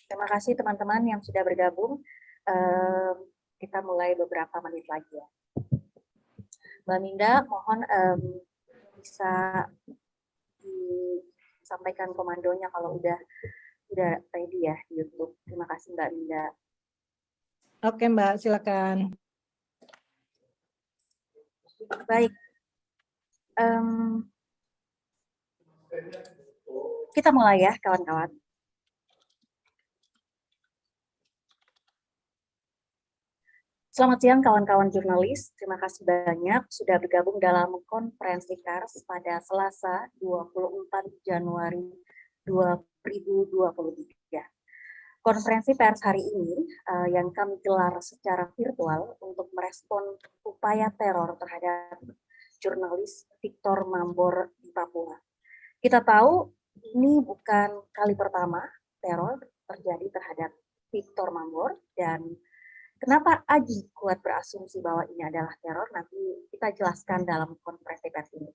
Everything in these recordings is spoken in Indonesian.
Terima kasih teman-teman yang sudah bergabung. Kita mulai beberapa menit lagi ya. Mbak Minda, mohon bisa disampaikan komandonya kalau udah ready ya di YouTube. Terima kasih Mbak Minda. Oke Mbak, silakan. Baik. Kita mulai ya kawan-kawan. Selamat siang kawan-kawan jurnalis, terima kasih banyak sudah bergabung dalam konferensi pers pada Selasa 24 Januari 2023. Konferensi pers hari ini yang kami gelar secara virtual untuk merespon upaya teror terhadap jurnalis Victor Mambor di Papua. Kita tahu ini bukan kali pertama teror terjadi terhadap Victor Mambor, dan kenapa Aji kuat berasumsi bahwa ini adalah teror, nanti kita jelaskan dalam konferensi pers ini.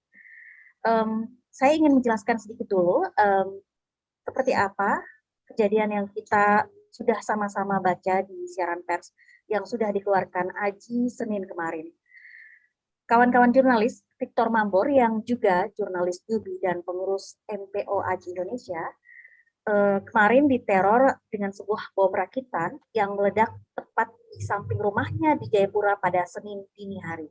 Saya ingin menjelaskan sedikit dulu seperti apa kejadian yang kita sudah sama-sama baca di siaran pers yang sudah dikeluarkan Aji Senin kemarin. Kawan-kawan jurnalis, Victor Mambor yang juga jurnalis Jubi dan pengurus MPO Aji Indonesia, kemarin diteror dengan sebuah bom rakitan yang meledak tepat di samping rumahnya di Jayapura pada Senin dini hari.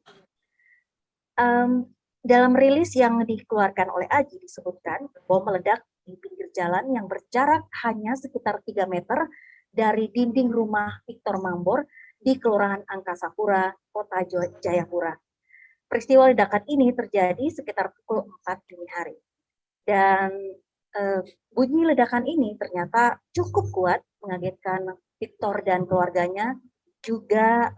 Dalam rilis yang dikeluarkan oleh Aji disebutkan bom meledak di pinggir jalan yang berjarak hanya sekitar 3 meter dari dinding rumah Victor Mambor di Kelurahan Angkasapura, Kota Jayapura. Peristiwa ledakan ini terjadi sekitar pukul 4 dini hari. Dan bunyi ledakan ini ternyata cukup kuat mengagetkan Victor dan keluarganya, juga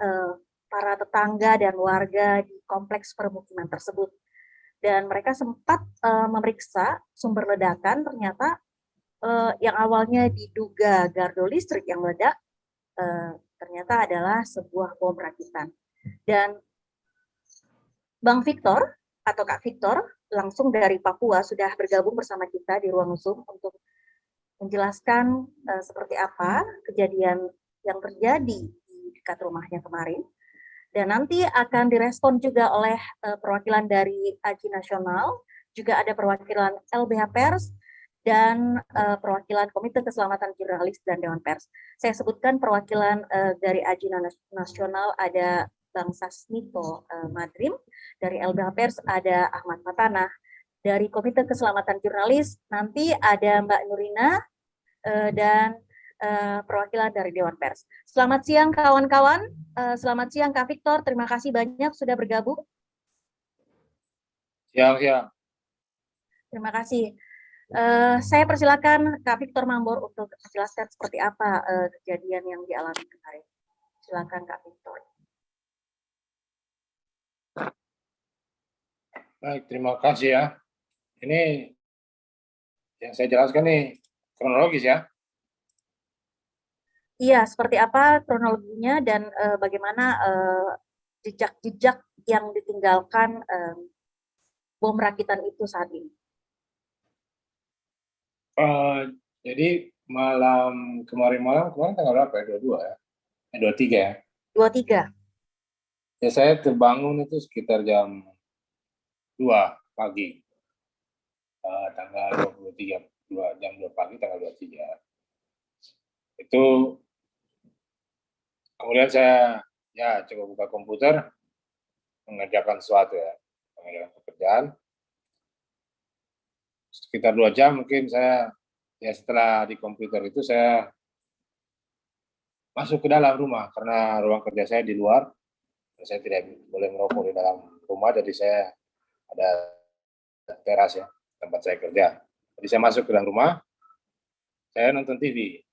para tetangga dan warga di kompleks permukiman tersebut. Dan mereka sempat memeriksa sumber ledakan, ternyata yang awalnya diduga gardu listrik yang meledak, ternyata adalah sebuah bom rakitan. Dan Bang Victor atau Kak Victor langsung dari Papua sudah bergabung bersama kita di ruang Zoom untuk menjelaskan seperti apa kejadian yang terjadi di dekat rumahnya kemarin. Dan nanti akan direspon juga oleh perwakilan dari Aji Nasional, juga ada perwakilan LBH Pers, dan perwakilan Komite Keselamatan Jurnalis dan Dewan Pers. Saya sebutkan perwakilan dari Aji Nasional ada Bang Sasmito Madrim, dari LBH Pers ada Ahmad Matanah, dari Komite Keselamatan Jurnalis nanti ada Mbak Nurina, dan perwakilan dari Dewan Pers. Selamat siang kawan-kawan, selamat siang Kak Victor, terima kasih banyak sudah bergabung. Siang. Terima kasih. Saya persilakan Kak Victor Mambor untuk menjelaskan seperti apa kejadian yang dialami kemarin. Silakan Kak Victor. Baik, terima kasih ya. Ini yang saya jelaskan nih kronologis ya. Iya, seperti apa kronologinya dan bagaimana jejak-jejak yang ditinggalkan bom rakitan itu saat ini. Jadi kemarin tanggal berapa ya? 22 ya? 23 ya? 23. Ya, saya terbangun itu sekitar jam 2 pagi. Tanggal 23, jam 2 pagi tanggal 23. Itu kemudian saya coba buka komputer, mengerjakan sesuatu ya, mengerjakan pekerjaan. Sekitar 2 jam mungkin saya, setelah di komputer itu saya masuk ke dalam rumah, karena ruang kerja saya di luar, saya tidak boleh merokok di dalam rumah, jadi saya ada teras ya, tempat saya kerja. Jadi saya masuk ke dalam rumah, saya nonton TV.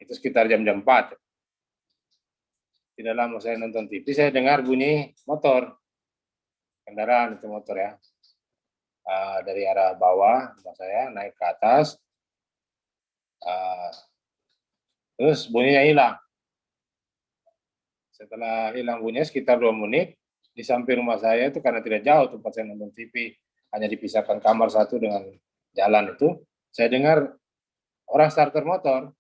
Itu sekitar jam-jam 4. Di dalam saya nonton TV, saya dengar bunyi motor. Kendaraan itu motor ya. Dari arah bawah, rumah saya naik ke atas. Terus bunyinya hilang. Setelah hilang bunyinya sekitar 2 menit, di samping rumah saya itu, karena tidak jauh tempat saya nonton TV, hanya dipisahkan kamar satu dengan jalan itu, saya dengar orang starter motor.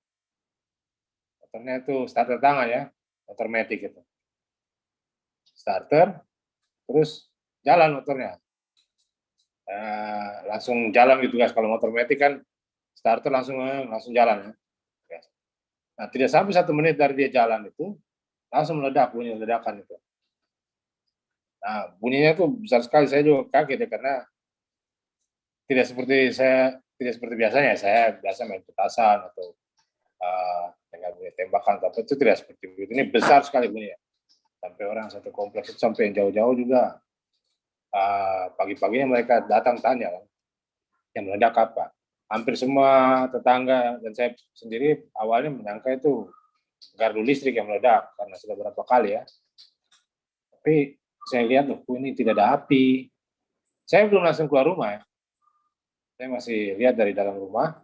Motornya itu starter tangan ya, motor matic itu. Starter, terus jalan motornya. Langsung jalan gitu guys. Kalau motor matic kan starter langsung jalan ya. Nah, tidak sampai 1 menit dari dia jalan itu langsung meledak, bunyi ledakan itu. Nah, bunyinya tuh besar sekali. Saya juga kaget ya, karena tidak seperti biasanya. Saya biasa main petasan atau dengan bunyi tembakan, tapi itu tidak seperti itu. Ini besar sekali bunyinya. Sampai orang satu kompleks itu, sampai yang jauh-jauh juga pagi-paginya mereka datang tanya kan, yang meledak apa. Hampir semua tetangga dan saya sendiri awalnya menyangka itu gardu listrik yang meledak, karena sudah berapa kali ya. Tapi saya lihat loh, ini tidak ada api. Saya belum langsung keluar rumah ya. Saya masih lihat dari dalam rumah.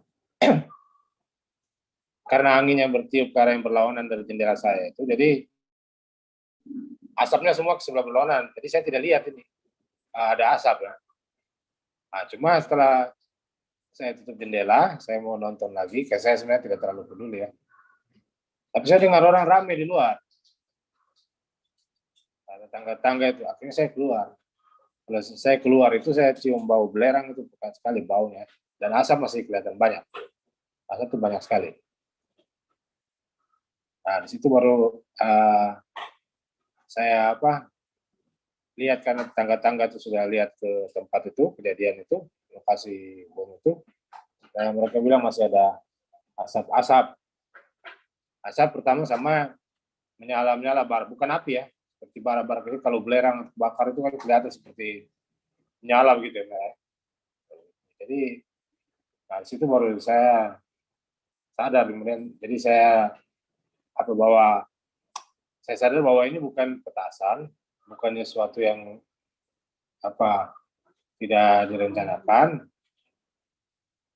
Karena anginnya bertiup ke arah yang berlawanan dari jendela saya itu, jadi asapnya semua ke sebelah berlawanan. Jadi saya tidak lihat ini ada asap ya. Nah, cuma setelah saya tutup jendela, saya mau nonton lagi, kayak saya sebenarnya tidak terlalu peduli ya. Tapi saya dengar orang ramai di luar. Ada tangga-tangga itu, akhirnya saya keluar. Kalau saya keluar itu saya cium bau belerang, itu pekat sekali baunya. Dan asap masih kelihatan banyak. Asap itu banyak sekali. Nah, di situ baru saya lihat, karena tangga-tangga itu sudah lihat ke tempat itu, kejadian itu, lokasi bom itu. Dan mereka bilang masih ada asap. Asap pertama sama menyala bara, bukan api ya, seperti bara-bara. Jadi kalau belerang bakar itu kan kelihatan seperti menyala begitu ya. Jadi nah, di situ baru saya sadar, kemudian jadi saya sadar bahwa ini bukan petasan, bukannya sesuatu yang tidak direncanakan.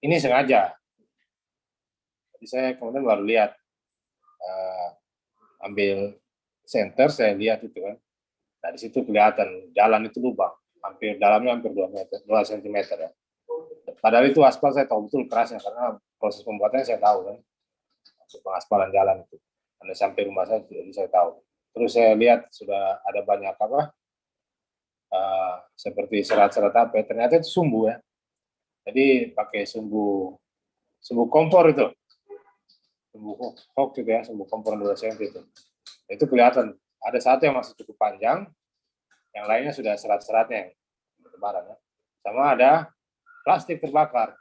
Ini sengaja. Jadi saya kemudian baru lihat, ambil senter, saya lihat itu kan. Nah, di situ kelihatan jalan itu lubang, dalamnya hampir 2 cm ya. Padahal itu aspal saya tahu betul kerasnya, karena proses pembuatannya saya tahu kan. Pengaspalan jalan itu. Anda sampai rumah saya, jadi saya tahu. Terus saya lihat sudah ada banyak seperti serat-serat apa, ternyata itu sumbu ya. Jadi pakai sumbu kompor itu. Sumbu hoax gitu ya, sumbu kompor 2 cm itu. Itu kelihatan ada satu yang masih cukup panjang, yang lainnya sudah serat-seratnya yang bertebaran ya. Sama ada plastik terbakar.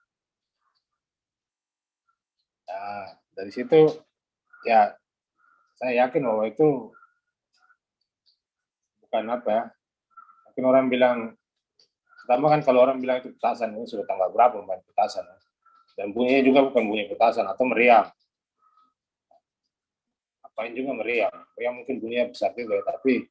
Nah, dari situ ya saya yakin bahwa itu bukan mungkin orang bilang, pertama kan kalau orang bilang itu petasan, ini sudah tanggal berapa main petasan, dan bunyinya juga bukan bunyi petasan atau meriam. Apain juga meriam mungkin bunyinya besar juga, tapi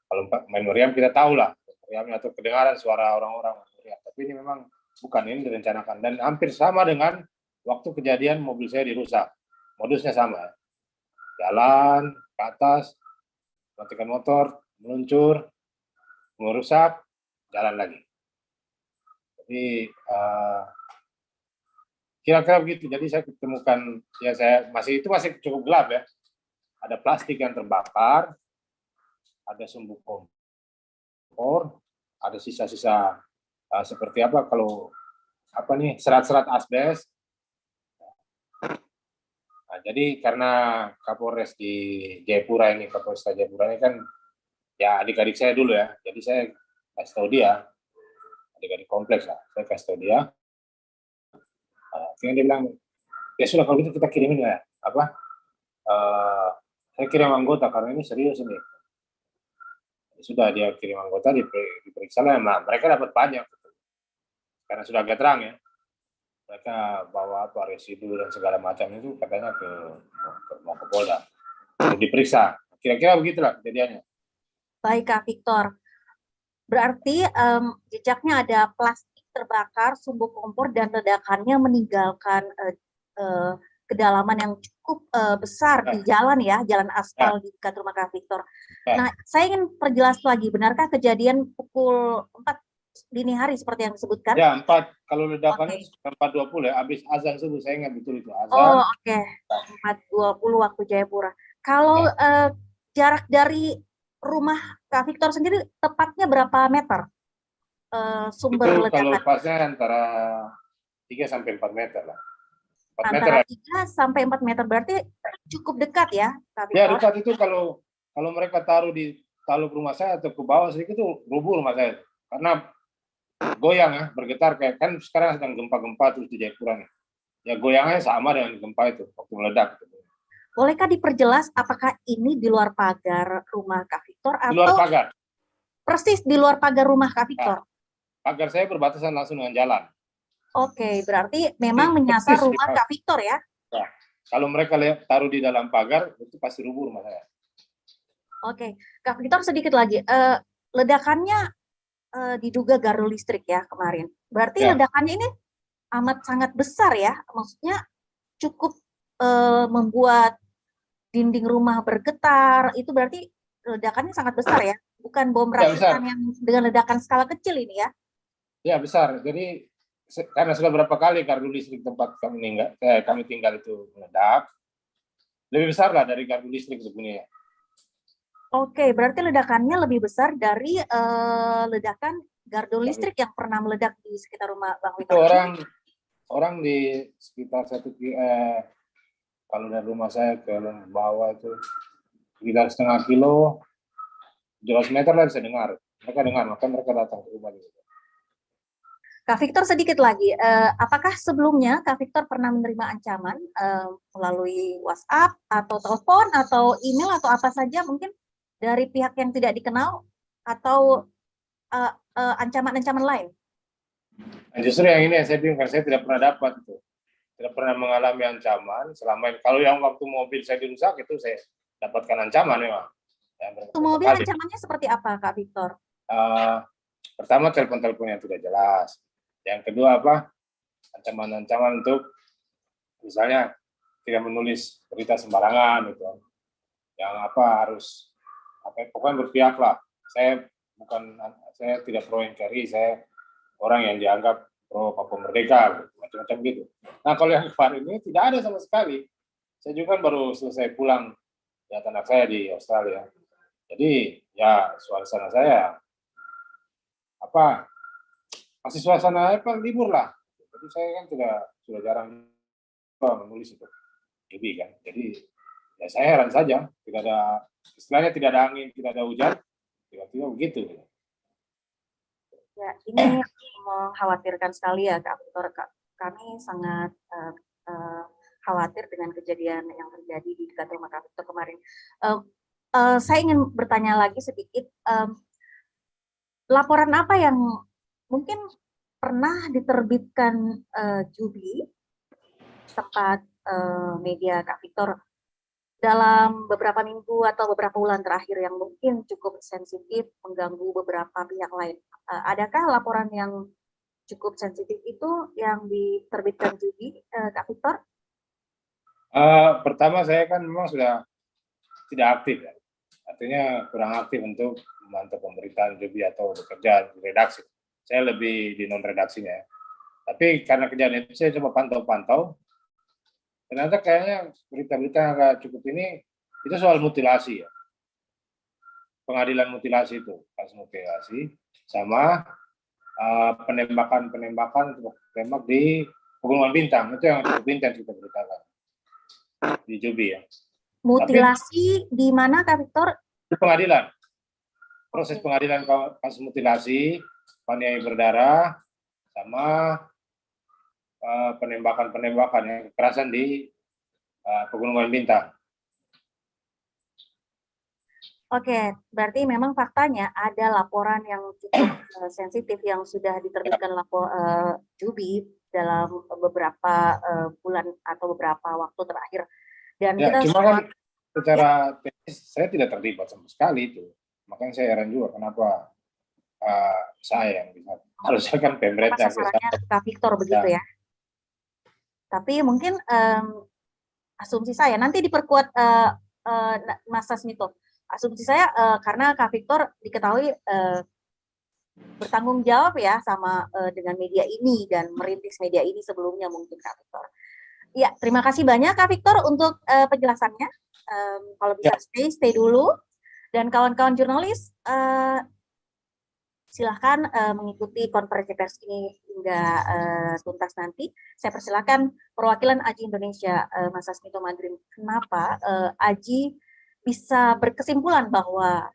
kalau main meriam kita tahu lah meriamnya, atau kedengaran suara orang-orang meriam. Tapi ini memang bukan, ini direncanakan, dan hampir sama dengan waktu kejadian mobil saya dirusak. Modusnya sama, jalan ke atas, matikan motor, meluncur, merusak, jalan lagi. Jadi kira-kira begitu. Jadi saya ketemukan, ya saya itu masih cukup gelap ya. Ada plastik yang terbakar, ada sumbu kompor, ada sisa-sisa seperti serat-serat asbes. Nah, jadi karena Kapolres di Jayapura ini, Kapolres Jayapura ini kan ya adik-adik saya dulu ya. Jadi saya kasih tahu dia, adik-adik kompleks lah, saya kasih tahu dia. Dia bilang, ya sudah kalau gitu kita kirimin ya, saya kirim anggota karena ini serius ini. Sudah dia kirim anggota, diperiksa lah, mereka dapat banyak karena sudah agak terang ya. Mereka bawa residu dan segala macam itu, katanya ke Polda untuk diperiksa. Kira-kira begitulah kejadiannya. Baik Kak Victor, berarti jejaknya ada plastik terbakar, sumbu kompor, dan ledakannya meninggalkan kedalaman yang cukup besar di jalan ya, jalan aspal di dekat rumah Kak Victor. Nah, saya ingin perjelas lagi, benarkah kejadian pukul 4 dini hari seperti yang disebutkan? Ya, 4. Kalau ledakannya Oke. 4.20 ya, habis azan subuh. Saya ingat betul itu Oh, azan. oke. 4.20 waktu Jayapura. Kalau Ya, jarak dari rumah Kak Victor sendiri tepatnya berapa meter itu sumber kalau ledakan? pasnya antara 3 sampai 4 meter lah. 4 meter Antara lah. 3 sampai 4 meter, berarti cukup dekat ya, Kak Ya, Victor? dekat itu kalau mereka taruh di taluk rumah saya atau ke bawah sedikit itu rubuh rumah saya. Karena goyang ya, bergetar kayak kan sekarang sedang gempa-gempa terus di Jayapura nih. Ya goyangnya sama dengan gempa itu waktu meledak. Bolehkah diperjelas apakah ini di luar pagar rumah Kak Victor Di luar atau pagar. persis di luar pagar rumah Kak Nah, Victor? pagar saya berbatasan langsung dengan jalan. Oke, berarti Jadi memang menyasar persis di rumah pagar. Kak Victor ya? Nah, kalau mereka taruh di dalam pagar itu pasti rubuh rumah saya. Oke, Kak Victor sedikit lagi. Ledakannya diduga gardu listrik ya kemarin. Berarti Ya, ledakannya ini amat sangat besar ya? Maksudnya cukup membuat dinding rumah bergetar. Itu berarti ledakannya sangat besar ya? Bukan bom ya besar. rakitan yang dengan ledakan skala kecil ini ya? Ya besar. Jadi karena sudah berapa kali gardu listrik tempat kami tinggal itu meledak, lebih besar lah dari gardu listrik sebenarnya. Oke, berarti ledakannya lebih besar dari ledakan gardu listrik yang pernah meledak di sekitar rumah Bang Itu Victor. orang di sekitar kalau dari rumah saya ke bawah itu sekitar setengah kilo, 200 meter lah bisa dengar. Mereka dengar, maka mereka datang ke rumah juga. Kak Victor sedikit lagi, apakah sebelumnya Kak Victor pernah menerima ancaman melalui WhatsApp atau telepon atau email atau apa saja mungkin dari pihak yang tidak dikenal atau ancaman-ancaman lain? Nah, justru yang ini yang saya bingung, saya tidak pernah dapat itu. Tidak pernah mengalami ancaman selama ini. Kalau yang waktu mobil saya dirusak itu saya dapatkan ancaman memang. Itu mobil ancamannya seperti apa Kak Victor? Pertama telepon-telepon yang tidak jelas. Yang kedua ancaman-ancaman untuk misalnya tidak menulis berita sembarangan gitu. Yang harus pokoknya berpihak lah. Saya tidak pro NKRI, saya orang yang dianggap pro Papua Merdeka, macam-macam gitu. Nah kalau yang kemarin ini tidak ada sama sekali. Saya juga baru selesai pulang lihat anak saya di Australia. Jadi ya suasana saya masih suasana libur lah. Jadi saya kan sudah jarang menulis itu lebih kan. Jadi ya saya heran saja, istilahnya tidak ada angin, tidak ada hujan, tiba-tiba begitu. Ya, ini mengkhawatirkan sekali ya Kak Victor. Kami sangat khawatir dengan kejadian yang terjadi di dekat rumah Kak Victor kemarin. Saya ingin bertanya lagi sedikit, laporan apa yang mungkin pernah diterbitkan Jubi, tempat media Kak Victor, dalam beberapa minggu atau beberapa bulan terakhir yang mungkin cukup sensitif mengganggu beberapa pihak lain? Adakah laporan yang cukup sensitif itu yang diterbitkan Jubi, Kak Victor? Pertama saya kan memang sudah tidak aktif ya. Artinya kurang aktif untuk memantau pemberitaan Jubi atau bekerja di redaksi. Saya lebih di non redaksinya ya. Tapi karena kejadian itu saya coba pantau-pantau. Ternyata kayaknya berita-berita yang agak cukup ini itu soal mutilasi ya. Pengadilan mutilasi itu, kasus mutilasi sama penembakan tembak di Pegunungan Bintang, itu yang cukup intens kita beritakan di Jubi ya. Mutilasi di mana Kak Victor? Di pengadilan, proses pengadilan kasus mutilasi, penganiayaan berdarah, sama penembakan yang kekerasan di Pegunungan Bintang. Oke, berarti memang faktanya ada laporan yang cukup sensitif yang sudah diterbitkan Jubi dalam beberapa bulan atau beberapa waktu terakhir. Dan ya, kita cuma kan secara teknis saya tidak terlibat sama sekali itu. Makanya saya heran juga kenapa saya yang bisa. Harusnya kan pemerintah. Sasarannya Kak Victor begitu ya. Tapi mungkin asumsi saya nanti diperkuat Mas Sasmito. Asumsi saya karena Kak Victor diketahui bertanggung jawab ya sama dengan media ini dan merintis media ini sebelumnya mungkin Kak Victor. Ya, terima kasih banyak Kak Victor untuk penjelasannya. Kalau bisa stay dulu. Dan kawan-kawan jurnalis, silahkan mengikuti konferensi pers ini hingga tuntas nanti. Saya persilakan perwakilan AJI Indonesia, Mas Asmito Madrim. Kenapa AJI bisa berkesimpulan bahwa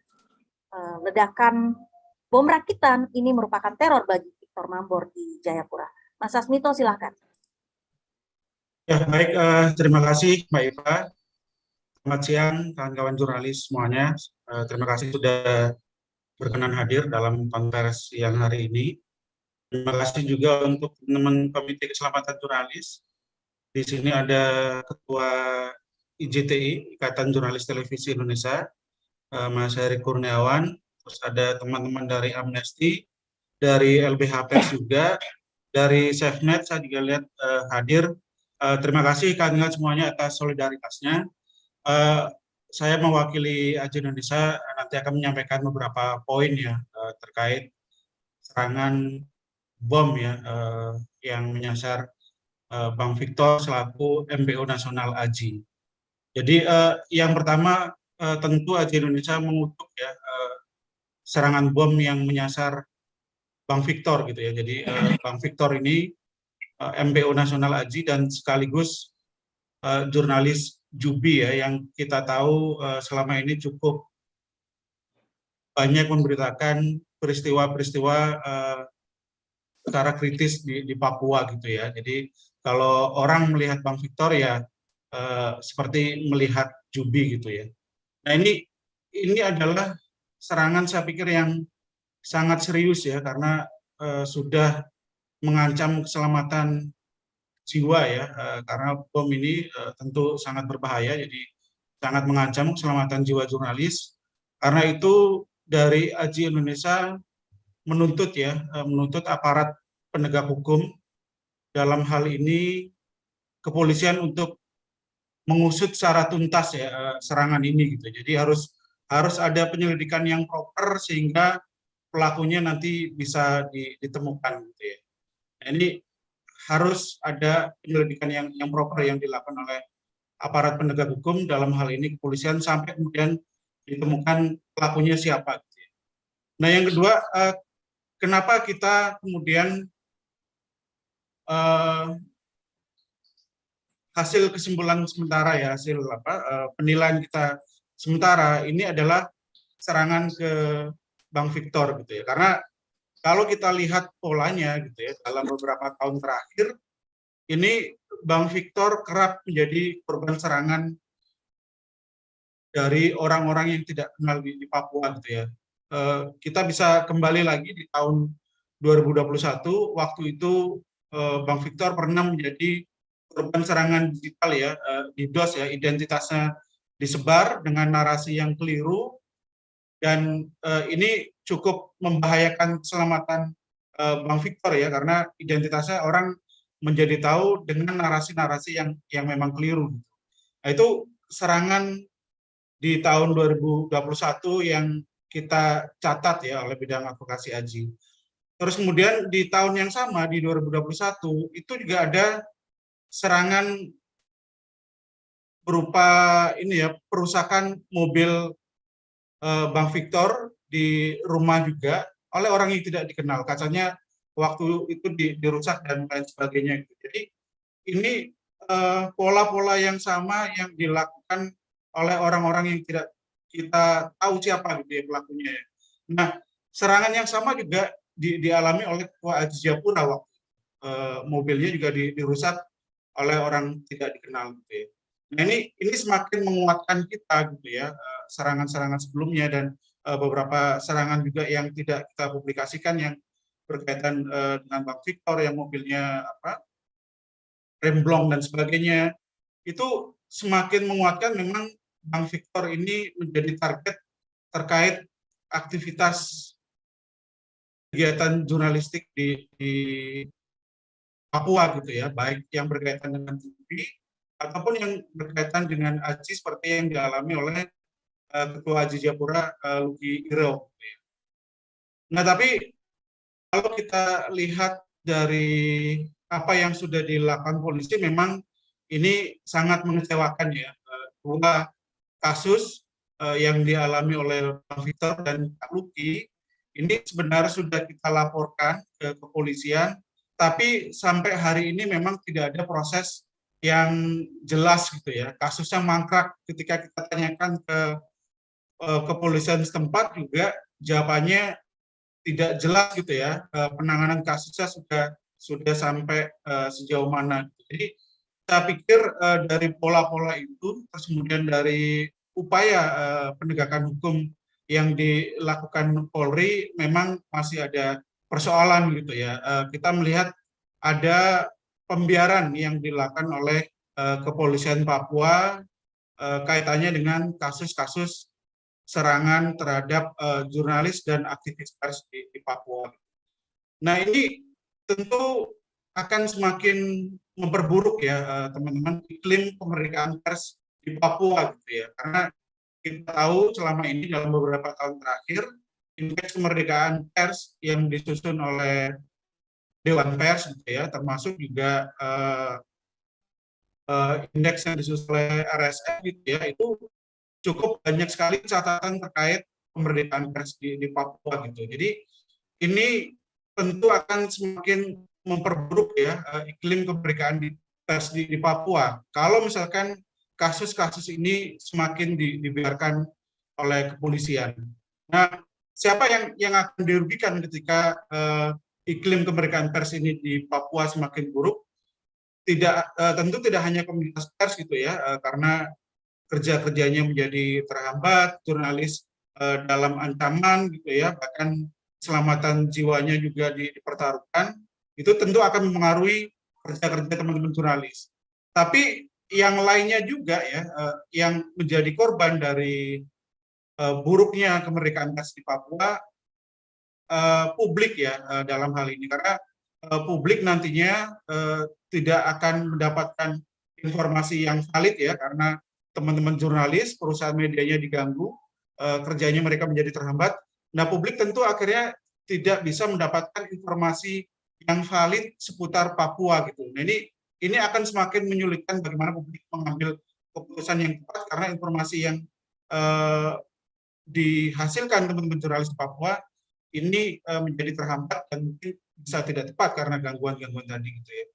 ledakan bom rakitan ini merupakan teror bagi Victor Mambor di Jayapura? Mas Asmito, silahkan. Ya, baik. Terima kasih, Mbak Iva. Selamat siang, kawan-kawan jurnalis semuanya. Terima kasih sudah berkenan hadir dalam konferensi yang hari ini. Terima kasih juga untuk teman Komite Keselamatan Jurnalis. Di sini ada Ketua IJTI, Ikatan Jurnalis Televisi Indonesia, Mas Heri Kurniawan. Terus ada teman-teman dari Amnesty, dari LBH Pers juga, dari SafeNet saya juga lihat hadir. Terima kasih kawan-kawan semuanya atas solidaritasnya. Saya mewakili AJI Indonesia nanti akan menyampaikan beberapa poin ya terkait serangan bom ya yang menyasar Bang Victor selaku MBO Nasional AJI. Jadi yang pertama tentu AJI Indonesia mengutuk ya serangan bom yang menyasar Bang Victor gitu ya. Jadi Bang Victor ini MBO Nasional AJI dan sekaligus jurnalis Jubi ya yang kita tahu selama ini cukup banyak memberitakan peristiwa-peristiwa secara kritis di Papua gitu ya. Jadi kalau orang melihat Bang Victor ya seperti melihat Jubi gitu ya. Nah ini adalah serangan saya pikir yang sangat serius ya karena sudah mengancam keselamatan jiwa ya karena bom ini tentu sangat berbahaya jadi sangat mengancam keselamatan jiwa jurnalis. Karena itu dari AJI Indonesia menuntut ya menuntut aparat penegak hukum dalam hal ini kepolisian untuk mengusut secara tuntas ya serangan ini gitu. Jadi harus ada penyelidikan yang proper sehingga pelakunya nanti bisa ditemukan gitu ya. Nah, ini harus ada penyelidikan yang proper yang dilakukan oleh aparat penegak hukum dalam hal ini kepolisian sampai kemudian ditemukan pelakunya siapa. Gitu ya. Nah yang kedua, kenapa kita kemudian hasil kesimpulan sementara ya hasil penilaian kita sementara ini adalah serangan ke Bang Victor gitu ya karena kalau kita lihat polanya gitu ya dalam beberapa tahun terakhir ini Bang Victor kerap menjadi korban serangan dari orang-orang yang tidak kenal di Papua gitu ya. Kita bisa kembali lagi di tahun 2021 waktu itu Bang Victor pernah menjadi korban serangan digital ya DDoS ya identitasnya disebar dengan narasi yang keliru dan ini cukup membahayakan keselamatan Bang Victor ya karena identitasnya orang menjadi tahu dengan narasi-narasi yang memang keliru. Nah, itu serangan di tahun 2021 yang kita catat ya oleh bidang advokasi AJI. Terus kemudian di tahun yang sama di 2021 itu juga ada serangan berupa ini ya perusakan mobil Bang Victor di rumah juga oleh orang yang tidak dikenal. Kacanya waktu itu dirusak dan lain sebagainya. Jadi ini pola-pola yang sama yang dilakukan oleh orang-orang yang tidak kita tahu siapa gitu ya pelakunya. Nah, serangan yang sama juga dialami oleh Ketua AJI Jayapura waktu mobilnya juga dirusak oleh orang tidak dikenal gitu ya. Nah, ini semakin menguatkan kita gitu ya serangan-serangan sebelumnya dan beberapa serangan juga yang tidak kita publikasikan yang berkaitan dengan Bang Victor yang mobilnya remblong dan sebagainya itu semakin menguatkan memang Bang Victor ini menjadi target terkait aktivitas kegiatan jurnalistik di Papua gitu ya baik yang berkaitan dengan TV ataupun yang berkaitan dengan AJI seperti yang dialami oleh Ketua AJI Jayapura Luki Iro. Nah tapi kalau kita lihat dari apa yang sudah dilakukan polisi, memang ini sangat mengecewakan ya. Dua kasus yang dialami oleh Bang Victor dan Pak Luki, ini sebenarnya sudah kita laporkan ke kepolisian, tapi sampai hari ini memang tidak ada proses yang jelas gitu ya. Kasusnya mangkrak. Ketika kita tanyakan ke kepolisian setempat juga jawabannya tidak jelas gitu ya. Penanganan kasusnya sudah sampai sejauh mana. Jadi saya pikir dari pola-pola itu, terus kemudian dari upaya penegakan hukum yang dilakukan Polri memang masih ada persoalan gitu ya. Kita melihat ada pembiaran yang dilakukan oleh kepolisian Papua kaitannya dengan kasus-kasus serangan terhadap jurnalis dan aktivis pers di Papua. Nah ini tentu akan semakin memperburuk ya teman-teman iklim kemerdekaan pers di Papua gitu ya, karena kita tahu selama ini dalam beberapa tahun terakhir indeks kemerdekaan pers yang disusun oleh Dewan Pers gitu ya, termasuk juga indeks yang disusun oleh RSM gitu ya, itu cukup banyak sekali catatan terkait kemerdekaan pers di Papua gitu. Jadi ini tentu akan semakin memperburuk ya iklim kemerdekaan pers di Papua. Kalau misalkan kasus-kasus ini semakin dibiarkan oleh kepolisian. Nah, siapa yang akan dirugikan ketika iklim kemerdekaan pers ini di Papua semakin buruk? Tentu tidak hanya komunitas pers gitu ya, karena kerja-kerjanya menjadi terhambat, jurnalis dalam ancaman gitu ya, bahkan keselamatan jiwanya juga dipertaruhkan, itu tentu akan mempengaruhi kerja-kerja teman-teman jurnalis. Tapi yang lainnya juga ya, yang menjadi korban dari buruknya kemerdekaan pers di Papua, publik ya dalam hal ini, karena publik nantinya tidak akan mendapatkan informasi yang valid ya, karena teman-teman jurnalis, perusahaan medianya diganggu, kerjanya mereka menjadi terhambat. Nah, publik tentu akhirnya tidak bisa mendapatkan informasi yang valid seputar Papua gitu. Nah, ini akan semakin menyulitkan bagaimana publik mengambil keputusan yang tepat, karena informasi yang dihasilkan teman-teman jurnalis di Papua ini menjadi terhambat dan mungkin bisa tidak tepat karena gangguan-gangguan tadi gitu ya.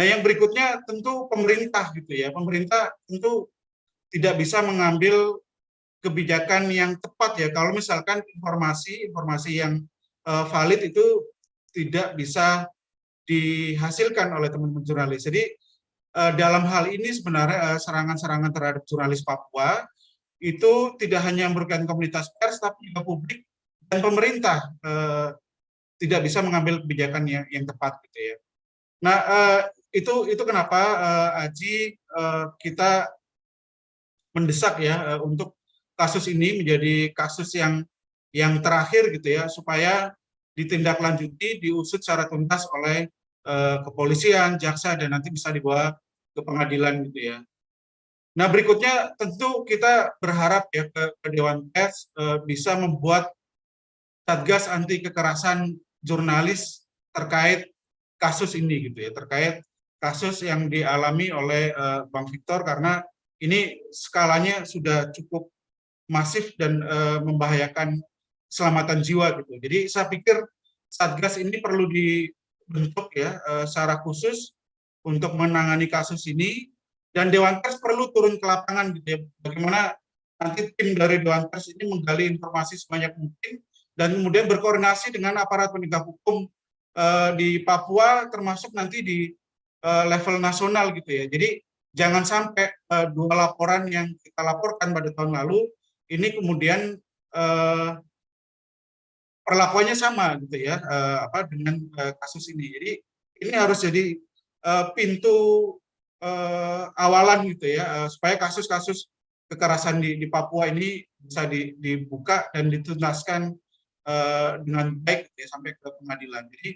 Nah, yang berikutnya tentu pemerintah gitu ya. Pemerintah tentu tidak bisa mengambil kebijakan yang tepat ya kalau misalkan informasi yang valid itu tidak bisa dihasilkan oleh teman-teman jurnalis. Jadi dalam hal ini sebenarnya serangan-serangan terhadap jurnalis Papua itu tidak hanya merugikan komunitas pers tapi juga publik dan pemerintah tidak bisa mengambil kebijakan yang tepat gitu ya. Nah, itu kenapa Aji kita mendesak ya untuk kasus ini menjadi kasus yang terakhir gitu ya, supaya ditindaklanjuti, diusut secara tuntas oleh kepolisian, jaksa, dan nanti bisa dibawa ke pengadilan gitu ya. Nah, berikutnya tentu kita berharap ya ke Dewan Pers bisa membuat Satgas anti kekerasan jurnalis terkait kasus ini gitu ya, terkait kasus yang dialami oleh Bang Victor, karena ini skalanya sudah cukup masif dan membahayakan keselamatan jiwa gitu. Jadi saya pikir Satgas ini perlu dibentuk ya secara khusus untuk menangani kasus ini, dan Dewan Pers perlu turun ke lapangan gitu ya. Bagaimana nanti tim dari Dewan Pers ini menggali informasi sebanyak mungkin dan kemudian berkoordinasi dengan aparat penegak hukum di Papua, termasuk nanti di level nasional gitu ya. Jadi jangan sampai dua laporan yang kita laporkan pada tahun lalu ini kemudian perlakuannya sama gitu ya dengan kasus ini. Jadi ini harus jadi pintu awalan gitu ya, supaya kasus-kasus kekerasan di Papua ini bisa dibuka dan dituntaskan dengan baik ya, sampai ke pengadilan. Jadi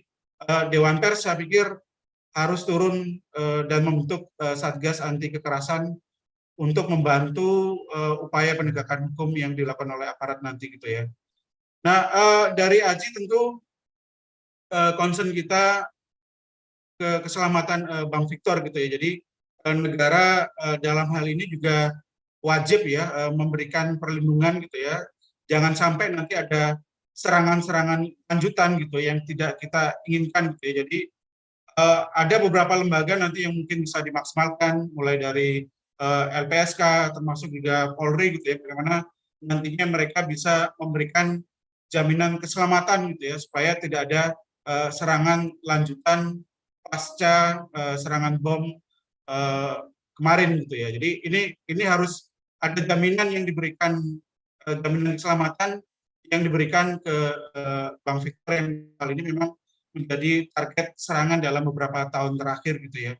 Dewan Pers saya pikir harus turun dan membentuk Satgas anti kekerasan untuk membantu upaya penegakan hukum yang dilakukan oleh aparat nanti gitu ya. Nah, dari Aji tentu concern kita ke keselamatan Bang Victor gitu ya. Jadi negara dalam hal ini juga wajib ya memberikan perlindungan gitu ya. Jangan sampai nanti ada serangan-serangan lanjutan gitu yang tidak kita inginkan gitu ya. Jadi ada beberapa lembaga nanti yang mungkin bisa dimaksimalkan, mulai dari LPSK termasuk juga Polri gitu ya, bagaimana nantinya mereka bisa memberikan jaminan keselamatan gitu ya, supaya tidak ada serangan lanjutan pasca serangan bom kemarin gitu ya. Jadi ini harus ada jaminan yang diberikan, jaminan keselamatan yang diberikan ke Bang Victor yang kali ini memang menjadi target serangan dalam beberapa tahun terakhir gitu ya.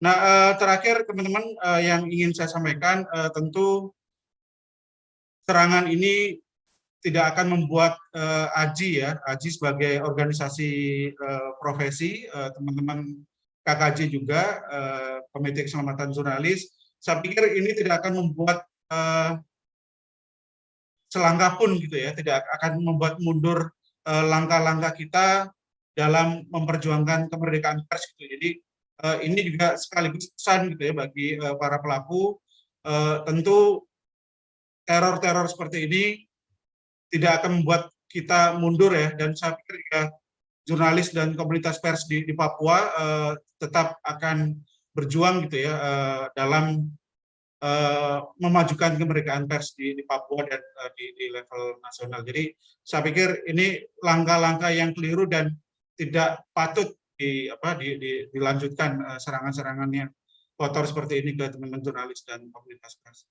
Nah, terakhir teman-teman yang ingin saya sampaikan, tentu serangan ini tidak akan membuat AJI ya, AJI sebagai organisasi profesi, teman-teman KKJ juga, Komite Keselamatan Jurnalis, saya pikir ini tidak akan membuat selangkah pun gitu ya, tidak akan membuat mundur langkah-langkah kita dalam memperjuangkan kemerdekaan pers gitu. Jadi ini juga sekaligus pesan gitu ya bagi para pelaku, tentu teror-teror seperti ini tidak akan membuat kita mundur ya, dan saya pikir ya, jurnalis dan komunitas pers di Papua tetap akan berjuang gitu ya dalam memajukan kemerdekaan pers di Papua dan di level nasional. Jadi saya pikir ini langkah-langkah yang keliru dan tidak patut dilanjutkan serangan-serangan yang kotor seperti ini ke teman-teman jurnalis dan komunitas pers.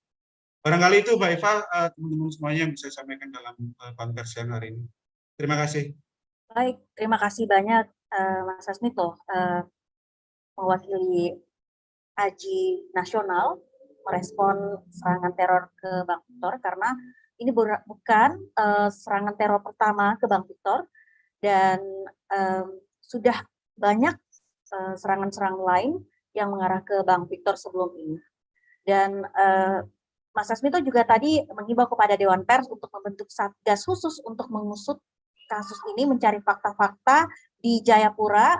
Barangkali itu Mbak Eva, teman-teman semuanya yang bisa saya sampaikan dalam konferensi yang hari ini. Terima kasih. Baik, terima kasih banyak Mas Sasmito, mewakili AJI Nasional merespon serangan teror ke Bang Victor, karena ini bukan serangan teror pertama ke Bang Victor, dan sudah banyak serangan-serangan lain yang mengarah ke Bang Victor sebelum ini. Dan Mas Sasmito juga tadi mengimbau kepada Dewan Pers untuk membentuk satgas khusus untuk mengusut kasus ini, mencari fakta-fakta di Jayapura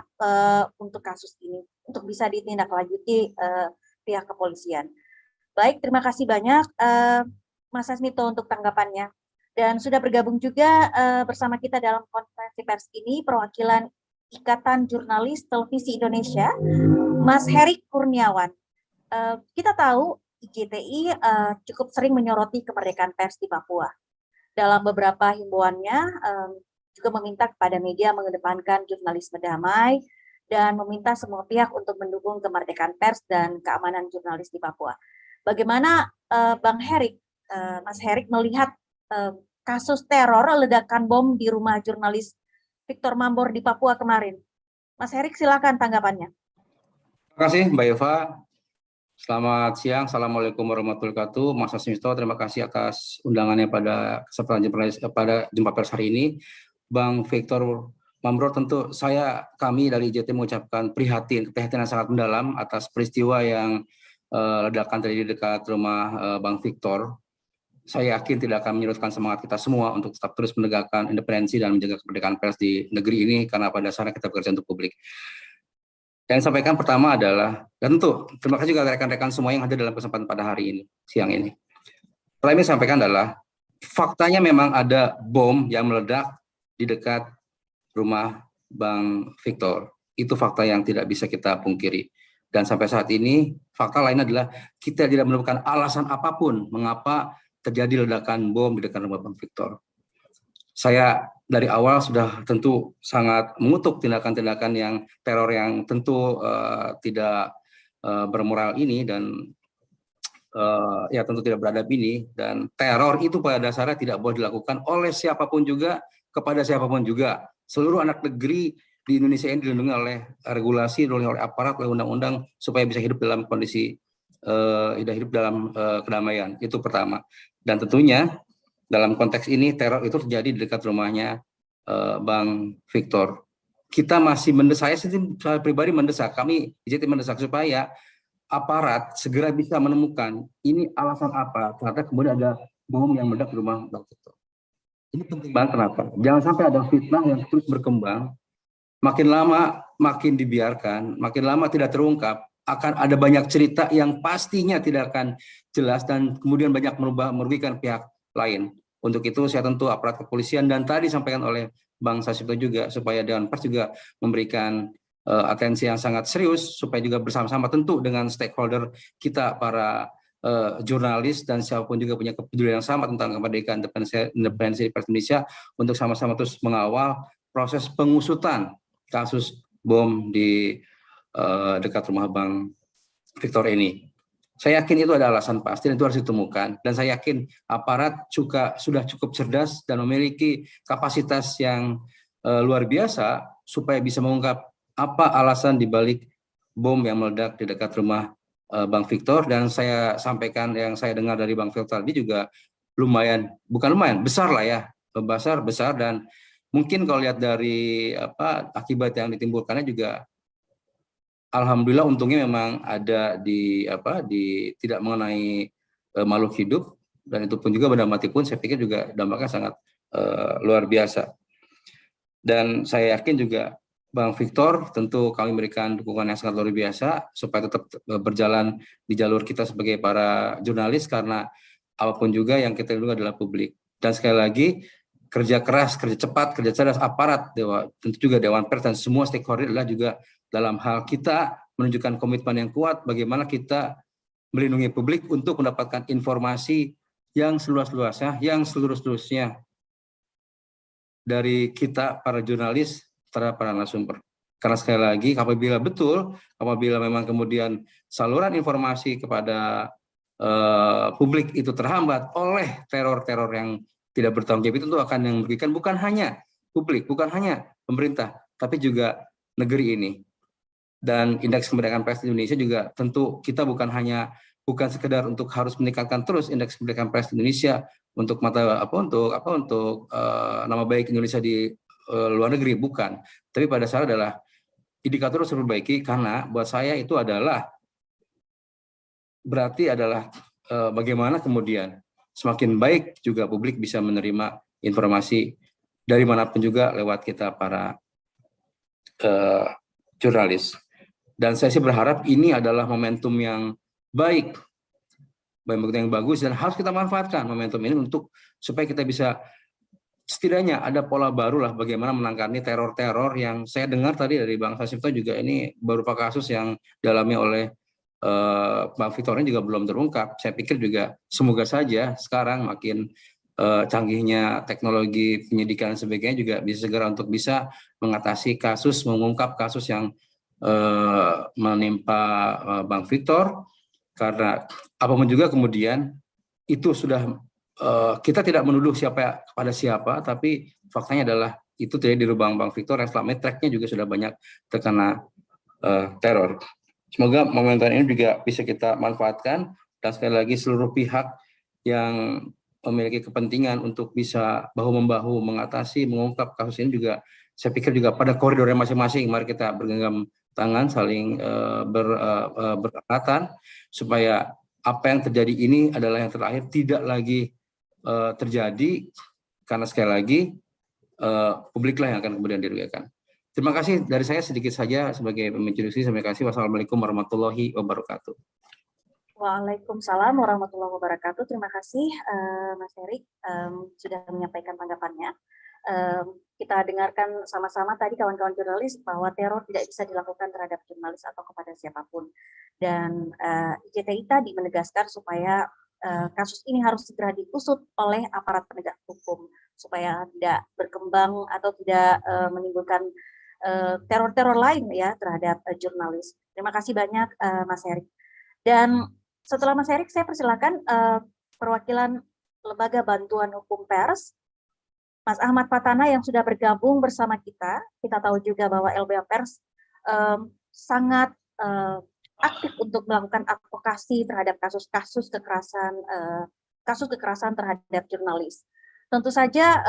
untuk kasus ini, untuk bisa ditindaklanjuti pihak kepolisian. Baik, terima kasih banyak Mas Sasmito untuk tanggapannya. Dan sudah bergabung juga bersama kita dalam konferensi pers ini perwakilan Ikatan Jurnalis Televisi Indonesia, Mas Herik Kurniawan. Kita tahu IJTI cukup sering menyoroti kemerdekaan pers di Papua. Dalam beberapa himbauannya juga meminta kepada media mengedepankan jurnalisme damai dan meminta semua pihak untuk mendukung kemerdekaan pers dan keamanan jurnalis di Papua. Bagaimana Bang Herik, Mas Herik melihat kasus teror ledakan bom di rumah jurnalis Victor Mambor di Papua kemarin? Mas Herik, silakan tanggapannya. Terima kasih Mbak Eva. Selamat siang, Assalamualaikum warahmatullahi wabarakatuh. Mas Sasmito, terima kasih atas undangannya pada kesempatan pada jumpa pers hari ini. Bang Victor Mambor, tentu kami dari IJT mengucapkan keprihatinan sangat mendalam atas peristiwa yang ledakan terjadi di dekat rumah Bang Victor. Saya yakin tidak akan menyurutkan semangat kita semua untuk tetap terus menegakkan independensi dan menjaga kemerdekaan pers di negeri ini, karena pada dasarnya kita bekerja untuk publik. Dan sampaikan pertama adalah, dan tentu terima kasih juga rekan-rekan semua yang hadir dalam kesempatan pada hari ini, siang ini. Pertama yang sampaikan adalah, faktanya memang ada bom yang meledak di dekat rumah Bang Victor. Itu fakta yang tidak bisa kita pungkiri. Dan sampai saat ini, fakta lain adalah kita tidak menemukan alasan apapun mengapa terjadi ledakan bom di dekat rumah Bang Victor. Saya dari awal sudah tentu sangat mengutuk tindakan-tindakan yang teror yang tentu tidak bermoral ini, dan ya tentu tidak beradab ini, dan teror itu pada dasarnya tidak boleh dilakukan oleh siapapun juga, kepada siapapun juga. Seluruh anak negeri di Indonesia ini dilindungi oleh regulasi, oleh aparat, oleh undang-undang, supaya bisa hidup dalam kondisi hidup dalam kedamaian. Itu pertama. Dan tentunya dalam konteks ini teror itu terjadi di dekat rumahnya Bang Victor. Kita masih mendesak, saya pribadi mendesak, kami IJT mendesak supaya aparat segera bisa menemukan ini alasan apa ternyata kemudian ada bom yang meledak di rumah Bang Victor. Ini penting banget. Kenapa? Jangan sampai ada fitnah yang terus berkembang makin lama makin dibiarkan, makin lama tidak terungkap, akan ada banyak cerita yang pastinya tidak akan jelas dan kemudian banyak merugikan pihak lain. Untuk itu saya tentu aparat kepolisian dan tadi disampaikan oleh Bang Sasito juga supaya Dewan Pers juga memberikan atensi yang sangat serius supaya juga bersama-sama tentu dengan stakeholder kita para jurnalis dan siapapun juga punya kepedulian yang sama tentang kemerdekaan independensi pers Indonesia untuk sama-sama terus mengawal proses pengusutan kasus bom di dekat rumah Bang Victor ini. Saya yakin itu ada alasan pasti dan itu harus ditemukan. Dan saya yakin aparat juga sudah cukup cerdas dan memiliki kapasitas yang luar biasa supaya bisa mengungkap apa alasan dibalik bom yang meledak di dekat rumah Bang Victor. Dan saya sampaikan yang saya dengar dari Bang Victor tadi juga lumayan, bukan lumayan, besar lah ya, besar dan mungkin kalau lihat dari akibat yang ditimbulkannya juga alhamdulillah untungnya memang ada di tidak mengenai makhluk hidup dan itu pun juga benda mati pun saya pikir juga dampaknya sangat luar biasa. Dan saya yakin juga Bang Victor tentu kami memberikan dukungan yang sangat luar biasa supaya tetap berjalan di jalur kita sebagai para jurnalis karena apapun juga yang kita dulu adalah publik. Dan sekali lagi kerja keras, kerja cepat, kerja cerdas aparat, tentu juga Dewan Pers dan semua stakeholder adalah juga dalam hal kita menunjukkan komitmen yang kuat bagaimana kita melindungi publik untuk mendapatkan informasi yang seluas-luasnya, yang seluruh-seluruhnya dari kita para jurnalis terhadap para narasumber. Karena sekali lagi apabila memang kemudian saluran informasi kepada publik itu terhambat oleh teror-teror yang tidak bertanggung jawab, itu tentu akan yang merugikan bukan hanya publik, bukan hanya pemerintah, tapi juga negeri ini. Dan indeks kemerdekaan pers Indonesia juga tentu kita bukan sekedar untuk harus meningkatkan terus indeks kemerdekaan pers Indonesia untuk nama baik Indonesia di luar negeri, bukan. Tapi pada saat adalah indikator harus diperbaiki karena buat saya itu berarti adalah bagaimana kemudian semakin baik juga publik bisa menerima informasi dari manapun juga lewat kita para jurnalis. Dan saya sih berharap ini adalah momentum yang baik, momentum yang bagus dan harus kita manfaatkan momentum ini untuk supaya kita bisa setidaknya ada pola baru lah bagaimana menangani teror-teror yang saya dengar tadi dari Bang Sasito juga ini berupa kasus yang dialami oleh Bang Victor ini juga belum terungkap. Saya pikir juga semoga saja sekarang makin canggihnya teknologi penyidikan dan sebagainya juga bisa segera untuk bisa mengatasi kasus, mengungkap kasus yang menimpa Bang Victor karena apapun juga kemudian itu sudah kita tidak menuduh kepada siapa, tapi faktanya adalah itu terjadi di rumah Bang Victor yang selama tracknya juga sudah banyak terkena teror. Semoga momentum ini juga bisa kita manfaatkan dan sekali lagi seluruh pihak yang memiliki kepentingan untuk bisa bahu-membahu mengatasi, mengungkap kasus ini juga saya pikir juga pada koridornya masing-masing mari kita bergenggam tangan saling berkaitan supaya apa yang terjadi ini adalah yang terakhir tidak lagi terjadi karena sekali lagi publiklah yang akan kemudian dirugikan. Terima kasih dari saya sedikit saja sebagai pemicu diskusi. Terima kasih. Wassalamualaikum warahmatullahi wabarakatuh. Waalaikumsalam warahmatullahi wabarakatuh. Terima kasih Mas Erik sudah menyampaikan tanggapannya. Kita dengarkan sama-sama tadi kawan-kawan jurnalis bahwa teror tidak bisa dilakukan terhadap jurnalis atau kepada siapapun. Dan IJTI tadi menegaskan supaya kasus ini harus segera diusut oleh aparat penegak hukum supaya tidak berkembang atau tidak menimbulkan teror-teror lain ya terhadap jurnalis. Terima kasih banyak Mas Erik. Dan setelah Mas Erik, saya persilakan perwakilan Lembaga Bantuan Hukum Pers, Mas Ahmad Fatana yang sudah bergabung bersama kita. Kita tahu juga bahwa LBH Pers sangat aktif untuk melakukan advokasi terhadap kasus-kasus kekerasan terhadap jurnalis. Tentu saja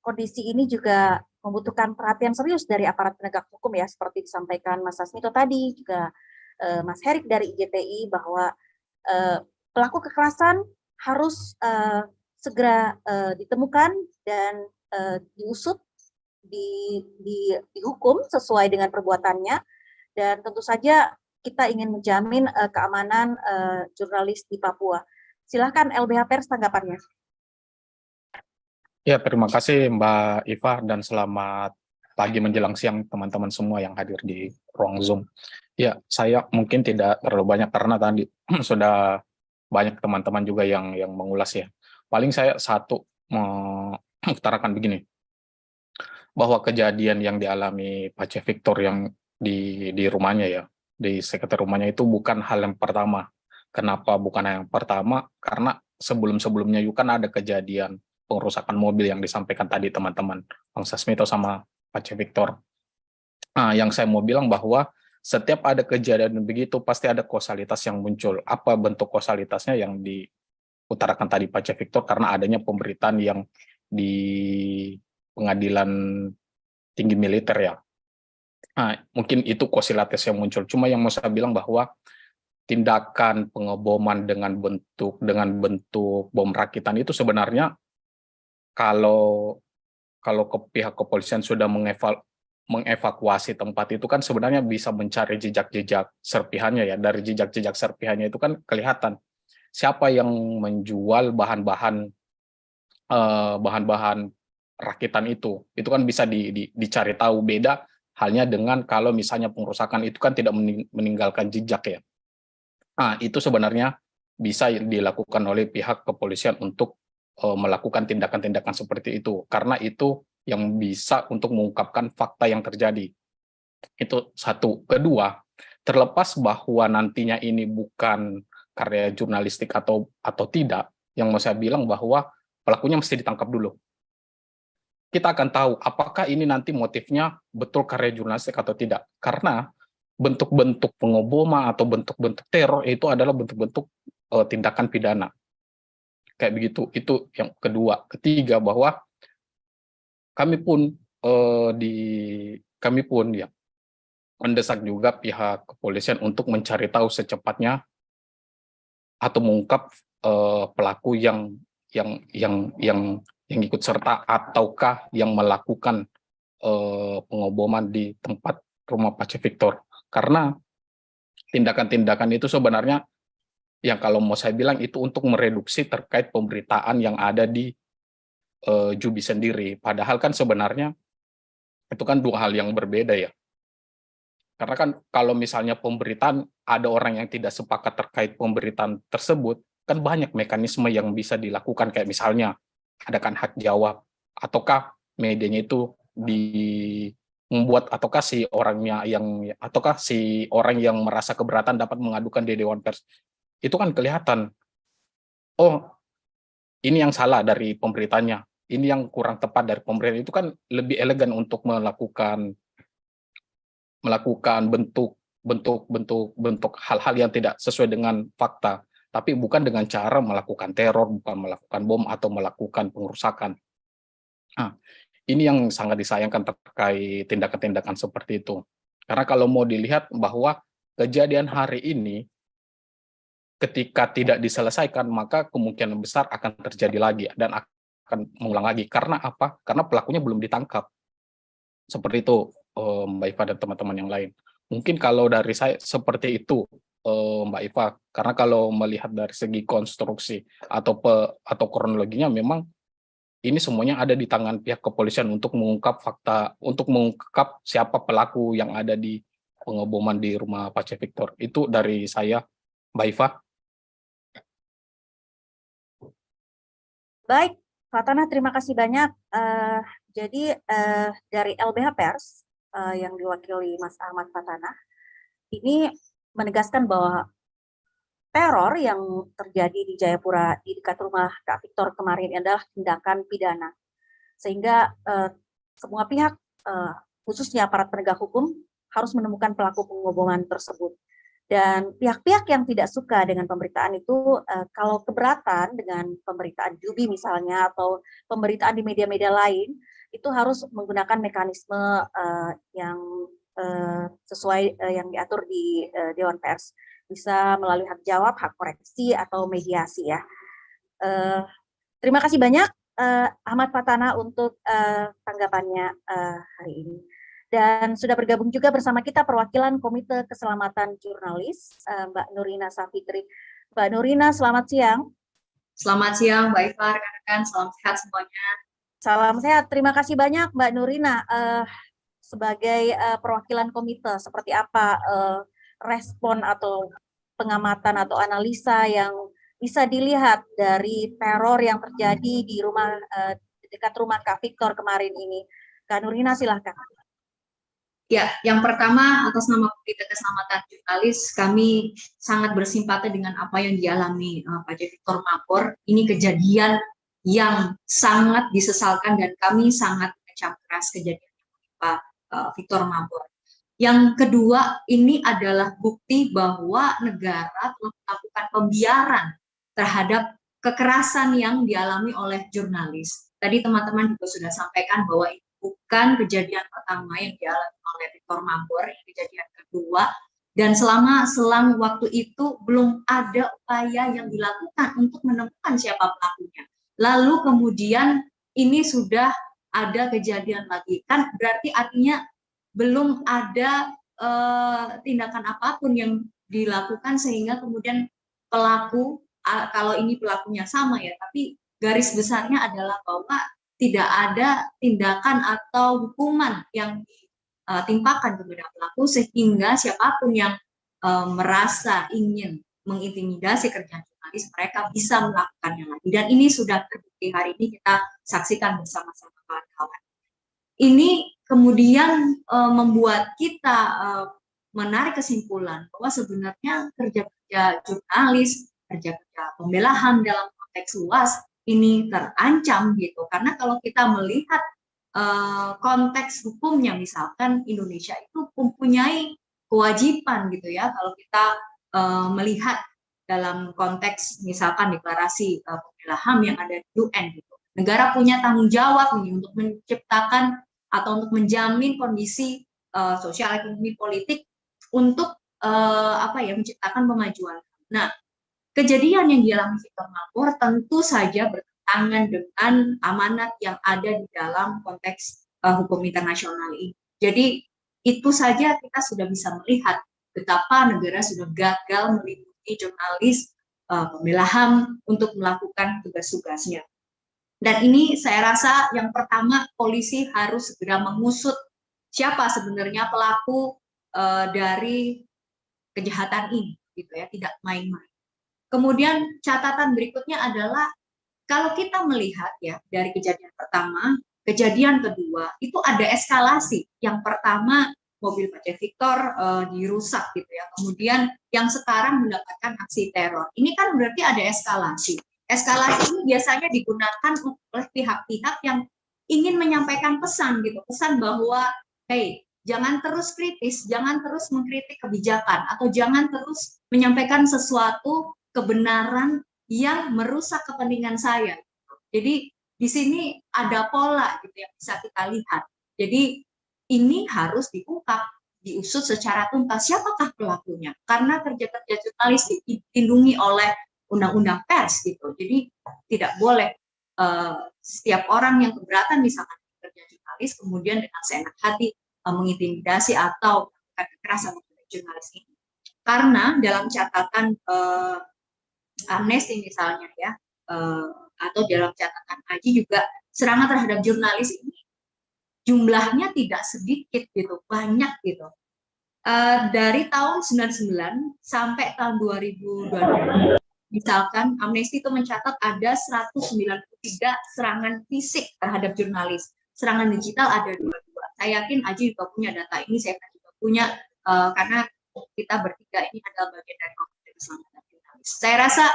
kondisi ini juga membutuhkan perhatian serius dari aparat penegak hukum ya, seperti disampaikan Mas Sasmito tadi, juga Mas Herik dari IJTI bahwa pelaku kekerasan harus segera ditemukan dan diusut dihukum sesuai dengan perbuatannya, dan tentu saja kita ingin menjamin keamanan jurnalis di Papua. Silahkan LBH Pers tanggapannya. Ya, terima kasih Mbak Iva dan selamat pagi menjelang siang teman-teman semua yang hadir di ruang Zoom. Ya, saya mungkin tidak terlalu banyak karena tadi sudah banyak teman-teman juga yang mengulas ya. Paling saya satu mengutarakan begini, bahwa kejadian yang dialami Pace Victor yang di rumahnya ya, di sekitar rumahnya itu bukan hal yang pertama. Kenapa bukan hal yang pertama? Karena sebelum-sebelumnya juga kan ada kejadian pengerusakan mobil yang disampaikan tadi teman-teman, Bang Sasmito sama Pace Victor. Nah, yang saya mau bilang bahwa setiap ada kejadian begitu pasti ada kausalitas yang muncul. Apa bentuk kausalitasnya yang diutarakan tadi Pace Victor? Karena adanya pemberitaan yang di pengadilan tinggi militer ya. Nah, mungkin itu kausalitas yang muncul. Cuma yang mau saya bilang bahwa tindakan pengeboman dengan bentuk bom rakitan itu sebenarnya kalau ke pihak kepolisian sudah mengevakuasi tempat itu kan sebenarnya bisa mencari jejak-jejak serpihannya ya. Dari jejak-jejak serpihannya itu kan kelihatan siapa yang menjual bahan-bahan rakitan itu kan bisa dicari tahu. Beda halnya dengan kalau misalnya pengerusakan itu kan tidak meninggalkan jejak ya. Nah, itu sebenarnya bisa dilakukan oleh pihak kepolisian untuk melakukan tindakan-tindakan seperti itu, karena itu yang bisa untuk mengungkapkan fakta yang terjadi. Itu satu. Kedua, terlepas bahwa nantinya ini bukan karya jurnalistik atau tidak, yang mau saya bilang bahwa pelakunya mesti ditangkap dulu. Kita akan tahu apakah ini nanti motifnya betul karya jurnalistik atau tidak. Karena bentuk-bentuk pengeboman atau bentuk-bentuk teror itu adalah bentuk-bentuk tindakan pidana. Kayak begitu. Itu yang kedua. Ketiga, bahwa kami pun ya mendesak juga pihak kepolisian untuk mencari tahu secepatnya atau mengungkap pelaku yang ikut serta ataukah yang melakukan pengeboman di tempat rumah Pace Victor. Karena tindakan-tindakan itu sebenarnya yang kalau mau saya bilang itu untuk mereduksi terkait pemberitaan yang ada di Jubi sendiri. Padahal kan sebenarnya itu kan dua hal yang berbeda ya. Karena kan kalau misalnya pemberitaan ada orang yang tidak sepakat terkait pemberitaan tersebut, kan banyak mekanisme yang bisa dilakukan, kayak misalnya adakan hak jawab, ataukah medianya itu membuat, ataukah si orang yang merasa keberatan dapat mengadukan di Dewan Pers. Itu kan kelihatan, oh ini yang salah dari pemberitanya, ini yang kurang tepat dari pemberitaan. Itu kan lebih elegan untuk melakukan bentuk hal-hal yang tidak sesuai dengan fakta, tapi bukan dengan cara melakukan teror, bukan melakukan bom atau melakukan pengerusakan. Nah, ini yang sangat disayangkan terkait tindakan-tindakan seperti itu. Karena kalau mau dilihat bahwa kejadian hari ini ketika tidak diselesaikan, maka kemungkinan besar akan terjadi lagi dan akan mengulang lagi. Karena apa? Karena pelakunya belum ditangkap. Seperti itu, Mbak Iva dan teman-teman yang lain. Mungkin kalau dari saya seperti itu, Mbak Iva. Karena kalau melihat dari segi konstruksi atau kronologinya, memang ini semuanya ada di tangan pihak kepolisian untuk mengungkap fakta, untuk mengungkap siapa pelaku yang ada di pengeboman di rumah Pace Victor. Itu dari saya, Mbak Iva. Baik, Fatana, terima kasih banyak. Jadi dari LBH Pers yang diwakili Mas Ahmad Fatana, ini menegaskan bahwa teror yang terjadi di Jayapura di dekat rumah Kak Victor kemarin adalah tindakan pidana. Sehingga semua pihak, khususnya aparat penegak hukum, harus menemukan pelaku pengeboman tersebut. Dan pihak-pihak yang tidak suka dengan pemberitaan itu, kalau keberatan dengan pemberitaan Jubi misalnya, atau pemberitaan di media-media lain, itu harus menggunakan mekanisme yang sesuai yang diatur di Dewan Pers. Bisa melalui hak jawab, hak koreksi, atau mediasi ya. Terima kasih banyak Ahmad Fatana untuk tanggapannya hari ini. Dan sudah bergabung juga bersama kita perwakilan Komite Keselamatan Jurnalis, Mbak Nurina Safitri. Mbak Nurina, selamat siang. Selamat siang, Mbak Iva, rekan-rekan, salam sehat semuanya. Salam sehat, terima kasih banyak Mbak Nurina. Sebagai perwakilan komite, seperti apa respon atau pengamatan atau analisa yang bisa dilihat dari teror yang terjadi di rumah dekat rumah Kak Victor kemarin ini? Kak Nurina, silahkan. Ya, yang pertama atas nama Komite Keselamatan Jurnalis, kami sangat bersimpati dengan apa yang dialami Pak Victor Mambor. Ini kejadian yang sangat disesalkan dan kami sangat mengecam keras kejadian Pak Victor Mambor. Yang kedua, ini adalah bukti bahwa negara telah melakukan pembiaran terhadap kekerasan yang dialami oleh jurnalis. Tadi teman-teman juga sudah sampaikan bahwa bukan kejadian pertama yang dialami oleh Victor Mambor, ini kejadian kedua, dan selang waktu itu belum ada upaya yang dilakukan untuk menemukan siapa pelakunya. Lalu kemudian ini sudah ada kejadian lagi, kan berarti artinya belum ada tindakan apapun yang dilakukan sehingga kemudian pelaku, kalau ini pelakunya sama ya, tapi garis besarnya adalah bahwa tidak ada tindakan atau hukuman yang ditimpakan kepada pelaku sehingga siapapun yang merasa ingin mengintimidasi kerja jurnalis, mereka bisa melakukannya lagi. Dan ini sudah terbukti hari ini kita saksikan bersama-sama kawan-kawan. Ini kemudian membuat kita menarik kesimpulan bahwa sebenarnya kerja-kerja jurnalis, kerja-kerja pembela HAM dalam konteks luas ini terancam gitu, karena kalau kita melihat konteks hukumnya, misalkan Indonesia itu mempunyai kewajiban gitu ya, kalau kita melihat dalam konteks misalkan deklarasi pembela HAM yang ada di UN gitu, negara punya tanggung jawab nih untuk menciptakan atau untuk menjamin kondisi sosial ekonomi politik untuk menciptakan kemajuan. Nah, kejadian yang dialami Victor Mambor tentu saja bertentangan dengan amanat yang ada di dalam konteks hukum internasional ini. Jadi itu saja kita sudah bisa melihat betapa negara sudah gagal melindungi jurnalis pembela HAM untuk melakukan tugas-tugasnya. Dan ini saya rasa yang pertama polisi harus segera mengusut siapa sebenarnya pelaku dari kejahatan ini, gitu ya, tidak main-main. Kemudian catatan berikutnya adalah kalau kita melihat ya dari kejadian pertama, kejadian kedua itu ada eskalasi. Yang pertama mobil Pak Victor dirusak gitu ya. Kemudian yang sekarang mendapatkan aksi teror. Ini kan berarti ada eskalasi. Eskalasi ini biasanya digunakan oleh pihak-pihak yang ingin menyampaikan pesan gitu, pesan bahwa hey, jangan terus kritis, jangan terus mengkritik kebijakan atau jangan terus menyampaikan sesuatu kebenaran yang merusak kepentingan saya. Jadi di sini ada pola gitu yang bisa kita lihat. Jadi ini harus diungkap, diusut secara tuntas siapakah pelakunya. Karena kerja-kerja jurnalis dilindungi oleh undang-undang pers gitu. Jadi tidak boleh setiap orang yang keberatan misalkan kerja jurnalis kemudian dengan seenak hati mengintimidasi atau kekerasan terhadap jurnalis ini. Karena dalam catatan Amnesty misalnya ya, atau dalam catatan AJI juga serangan terhadap jurnalis ini jumlahnya tidak sedikit gitu, banyak gitu. Dari tahun 99 sampai tahun 2022, misalkan Amnesty itu mencatat ada 193 serangan fisik terhadap jurnalis, serangan digital ada 22. Saya yakin AJI juga punya data ini, saya juga punya karena kita bertiga ini adalah bagian dari Komite Keselamatan Jurnalis. Saya rasa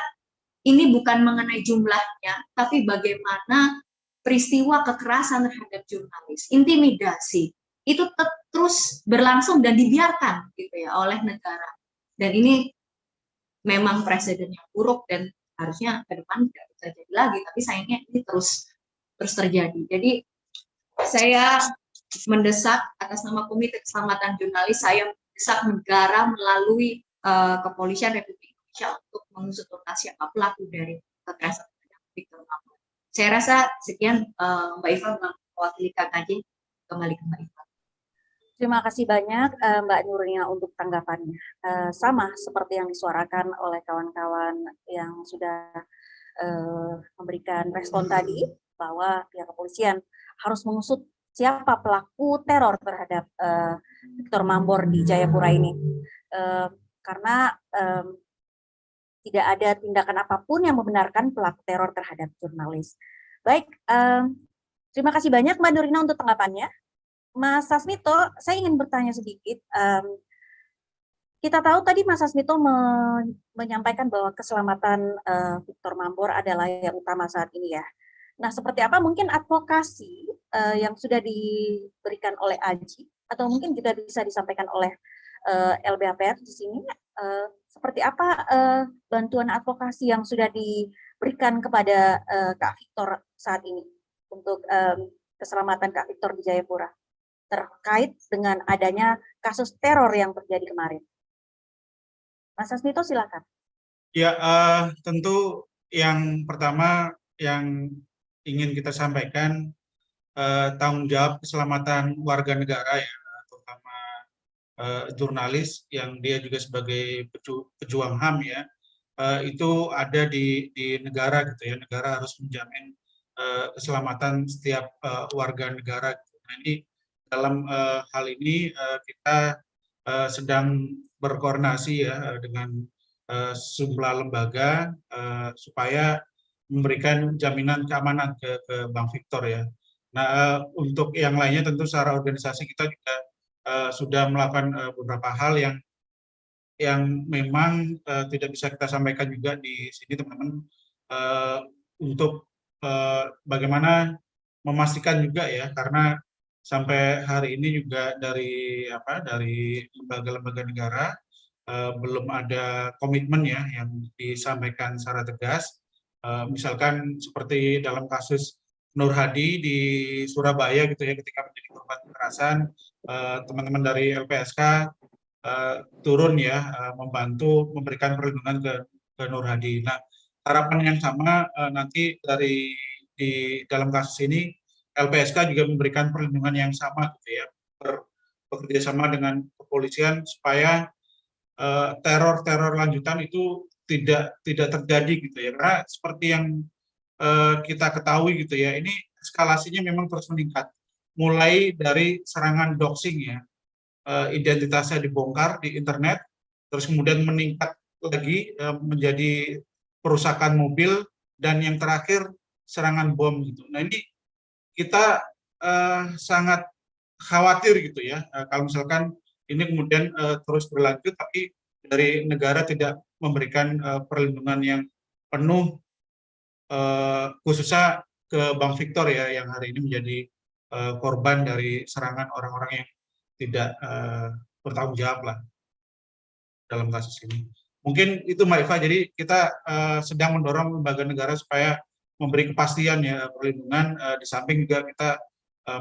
ini bukan mengenai jumlahnya, tapi bagaimana peristiwa kekerasan terhadap jurnalis, intimidasi, itu terus berlangsung dan dibiarkan gitu ya oleh negara. Dan ini memang presiden yang buruk dan harusnya ke depan tidak bisa jadi lagi, tapi sayangnya ini terus terjadi. Jadi saya mendesak atas nama Komite Keselamatan Jurnalis, saya mendesak negara melalui Kepolisian Republik Indonesia untuk mengusut tuntas siapa pelaku dari kekerasan terhadap Victor Mambor. Saya rasa sekian Mbak Iva mewakili KKJ, kembali ke Mbak Iva. Terima kasih banyak Mbak Nurina untuk tanggapannya. Sama seperti yang disuarakan oleh kawan-kawan yang sudah memberikan respon tadi, bahwa pihak kepolisian harus mengusut siapa pelaku teror terhadap Victor Mambor di Jayapura ini. Karena tidak ada tindakan apapun yang membenarkan pelaku teror terhadap jurnalis. Baik, terima kasih banyak Mbak Nurina untuk tanggapannya. Mas Sasmito, saya ingin bertanya sedikit. Kita tahu tadi Mas Sasmito menyampaikan bahwa keselamatan Victor Mambor adalah yang utama saat ini ya. Nah, seperti apa mungkin advokasi yang sudah diberikan oleh AJI, atau mungkin juga bisa disampaikan oleh LBHPR di sini, seperti apa bantuan advokasi yang sudah diberikan kepada Kak Victor saat ini untuk keselamatan Kak Victor di Jayapura, terkait dengan adanya kasus teror yang terjadi kemarin. Mas Sasmito, silakan. Ya, tentu yang pertama yang ingin kita sampaikan, tanggung jawab keselamatan warga negara ya, terutama jurnalis yang dia juga sebagai pejuang HAM ya, itu ada di negara gitu ya. Negara harus menjamin keselamatan setiap warga negara. Nah, ini dalam hal ini kita sedang berkoordinasi ya dengan sejumlah lembaga supaya memberikan jaminan keamanan ke Bang Victor ya. Nah, untuk yang lainnya tentu secara organisasi kita juga sudah melakukan beberapa hal yang memang tidak bisa kita sampaikan juga di sini teman-teman, untuk bagaimana memastikan juga ya, karena sampai hari ini juga dari lembaga-lembaga negara belum ada komitmen ya yang disampaikan secara tegas. Misalkan seperti dalam kasus Nur Hadi di Surabaya gitu ya, ketika menjadi korban kekerasan, teman-teman dari LPSK turun ya, membantu memberikan perlindungan ke Nur Hadi. Nah, harapan yang sama nanti di dalam kasus ini LPSK juga memberikan perlindungan yang sama gitu ya, bekerja sama dengan kepolisian supaya teror-teror lanjutan itu tidak terjadi gitu ya. Karena seperti yang kita ketahui gitu ya, ini eskalasinya memang terus meningkat. Mulai dari serangan doxing ya, identitasnya dibongkar di internet, terus kemudian meningkat lagi menjadi perusakan mobil, dan yang terakhir serangan bom gitu. Nah, ini kita sangat khawatir gitu ya, kalau misalkan ini kemudian terus berlanjut, tapi dari negara tidak memberikan perlindungan yang penuh, khususnya ke Bang Victor ya, yang hari ini menjadi korban dari serangan orang-orang yang tidak bertanggung jawab lah dalam kasus ini. Mungkin itu Mbak Iva, jadi kita sedang mendorong lembaga negara supaya memberi kepastian ya perlindungan, di samping juga kita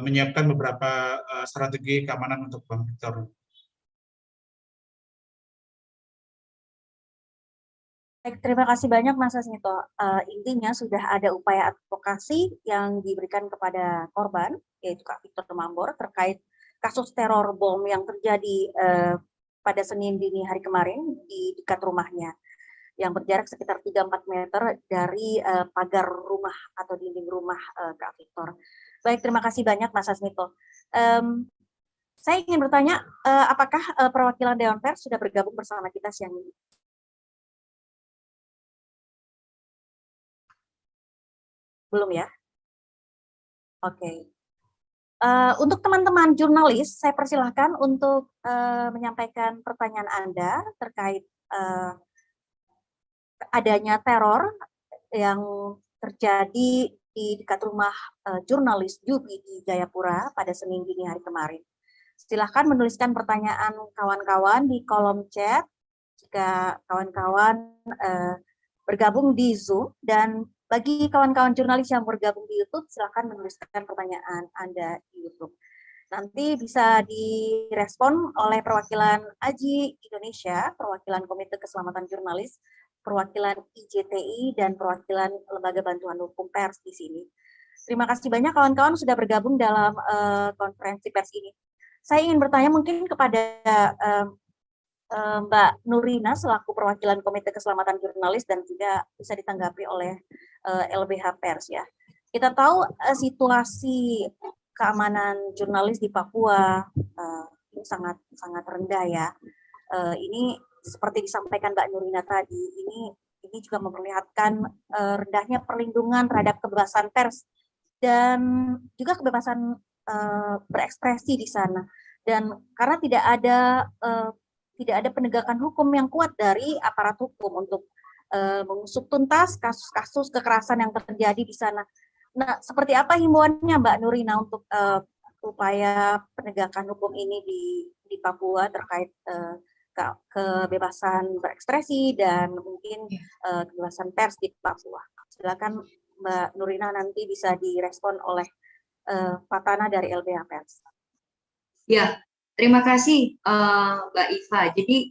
menyiapkan beberapa strategi keamanan untuk Bang Victor. Baik, terima kasih banyak Mas Sasmito. Intinya sudah ada upaya advokasi yang diberikan kepada korban, yaitu Kak Victor Mambor, terkait kasus teror bom yang terjadi pada Senin dini hari kemarin di dekat rumahnya, yang berjarak sekitar 3-4 meter dari pagar rumah atau dinding rumah Kak Victor. Baik, terima kasih banyak Mas Sasmito. Saya ingin bertanya, apakah perwakilan Dewan Pers sudah bergabung bersama kita siang ini? Belum ya? Oke. Untuk teman-teman jurnalis, saya persilahkan untuk menyampaikan pertanyaan Anda terkait adanya teror yang terjadi di dekat rumah jurnalis Jubi di Jayapura pada Senin dini hari kemarin. Silahkan menuliskan pertanyaan kawan-kawan di kolom chat jika kawan-kawan bergabung di Zoom, dan bagi kawan-kawan jurnalis yang bergabung di YouTube, silakan menuliskan pertanyaan Anda di YouTube. Nanti bisa direspon oleh perwakilan AJI Indonesia, perwakilan Komite Keselamatan Jurnalis, perwakilan IJTI dan perwakilan Lembaga Bantuan Hukum Pers di sini. Terima kasih banyak kawan-kawan sudah bergabung dalam konferensi pers ini. Saya ingin bertanya mungkin kepada Mbak Nurina selaku perwakilan Komite Keselamatan Jurnalis dan juga bisa ditanggapi oleh LBH Pers ya. Kita tahu situasi keamanan jurnalis di Papua ini sangat rendah ya. Ini seperti disampaikan Mbak Nurina tadi, ini juga memperlihatkan rendahnya perlindungan terhadap kebebasan pers dan juga kebebasan berekspresi di sana. Dan karena tidak ada penegakan hukum yang kuat dari aparat hukum untuk mengusut tuntas kasus-kasus kekerasan yang terjadi di sana. Nah, seperti apa himbauannya Mbak Nurina untuk upaya penegakan hukum ini di Papua terkait kebebasan berekspresi dan mungkin kebebasan pers di Papua? Silakan Mbak Nurina, nanti bisa direspon oleh Fatana dari LBH Pers. Ya, terima kasih Mbak Iva. Jadi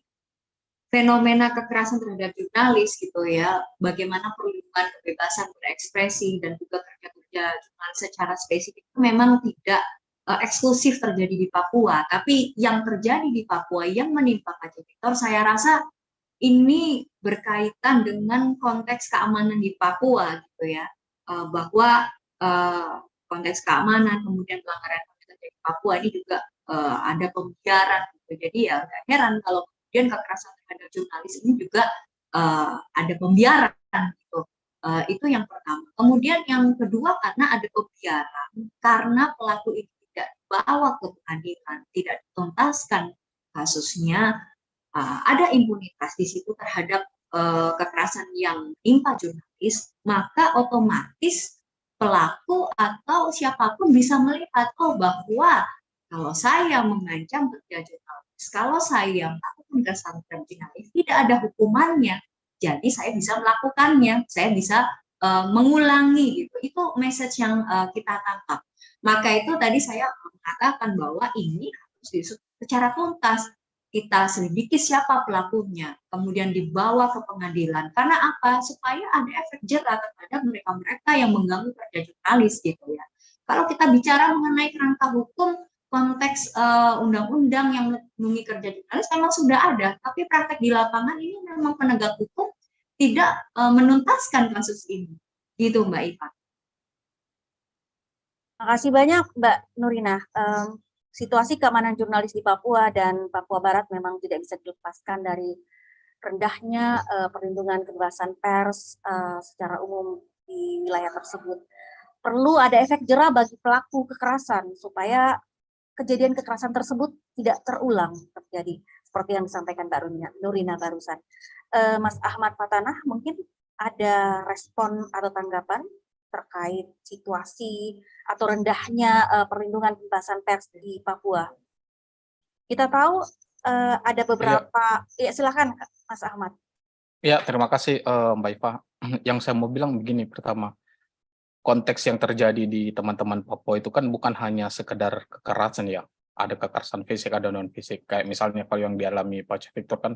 fenomena kekerasan terhadap jurnalis gitu ya, bagaimana perlindungan kebebasan berekspresi dan juga kerja-kerja jurnalis secara spesifik itu memang tidak eksklusif terjadi di Papua, tapi yang terjadi di Papua yang menimpa Pak Victor, saya rasa ini berkaitan dengan konteks keamanan di Papua gitu ya, bahwa konteks keamanan kemudian pelanggaran di Papua ini juga ada pembiaran gitu. Jadi ya nggak heran kalau kemudian kekerasan terhadap jurnalis ini juga ada pembiaran gitu. Itu yang pertama. Kemudian yang kedua, karena ada pembiaran, karena pelaku itu tidak dibawa ke pengadilan, tidak dituntaskan kasusnya, ada impunitas di situ terhadap kekerasan yang menimpa jurnalis, maka otomatis pelaku atau siapapun bisa melihat, oh bahwa kalau saya mengancam kerja jurnalis, kalau saya melakukan kekerasan terhadap jurnalis, tidak ada hukumannya. Jadi saya bisa melakukannya, saya bisa mengulangi gitu. Itu message yang kita tangkap. Maka itu tadi saya mengatakan bahwa ini harus diusut secara tuntas. Kita selidiki siapa pelakunya, kemudian dibawa ke pengadilan. Karena apa? Supaya ada efek jera terhadap mereka-mereka yang mengganggu kerja jurnalis gitu ya. Kalau kita bicara mengenai kerangka hukum, konteks undang-undang yang melindungi kerja jurnalis memang sudah ada, tapi praktek di lapangan ini memang penegak hukum tidak menuntaskan kasus ini. Gitu Mbak Iva. Terima kasih banyak Mbak Nurina. Situasi keamanan jurnalis di Papua dan Papua Barat memang tidak bisa dilepaskan dari rendahnya perlindungan kebebasan pers secara umum di wilayah tersebut. Perlu ada efek jera bagi pelaku kekerasan supaya kejadian kekerasan tersebut tidak terulang terjadi seperti yang disampaikan Mbak Nurina barusan. Mas Ahmad Fatanah, mungkin ada respon atau tanggapan terkait situasi atau rendahnya perlindungan kebebasan pers di Papua. Kita tahu ada beberapa, ya silakan Mas Ahmad. Ya, terima kasih Mbak Iva. Yang saya mau bilang begini, pertama, konteks yang terjadi di teman-teman Papua itu kan bukan hanya sekedar kekerasan ya, ada kekerasan fisik, ada non fisik. Kayak misalnya kalau yang dialami Pak Victor kan,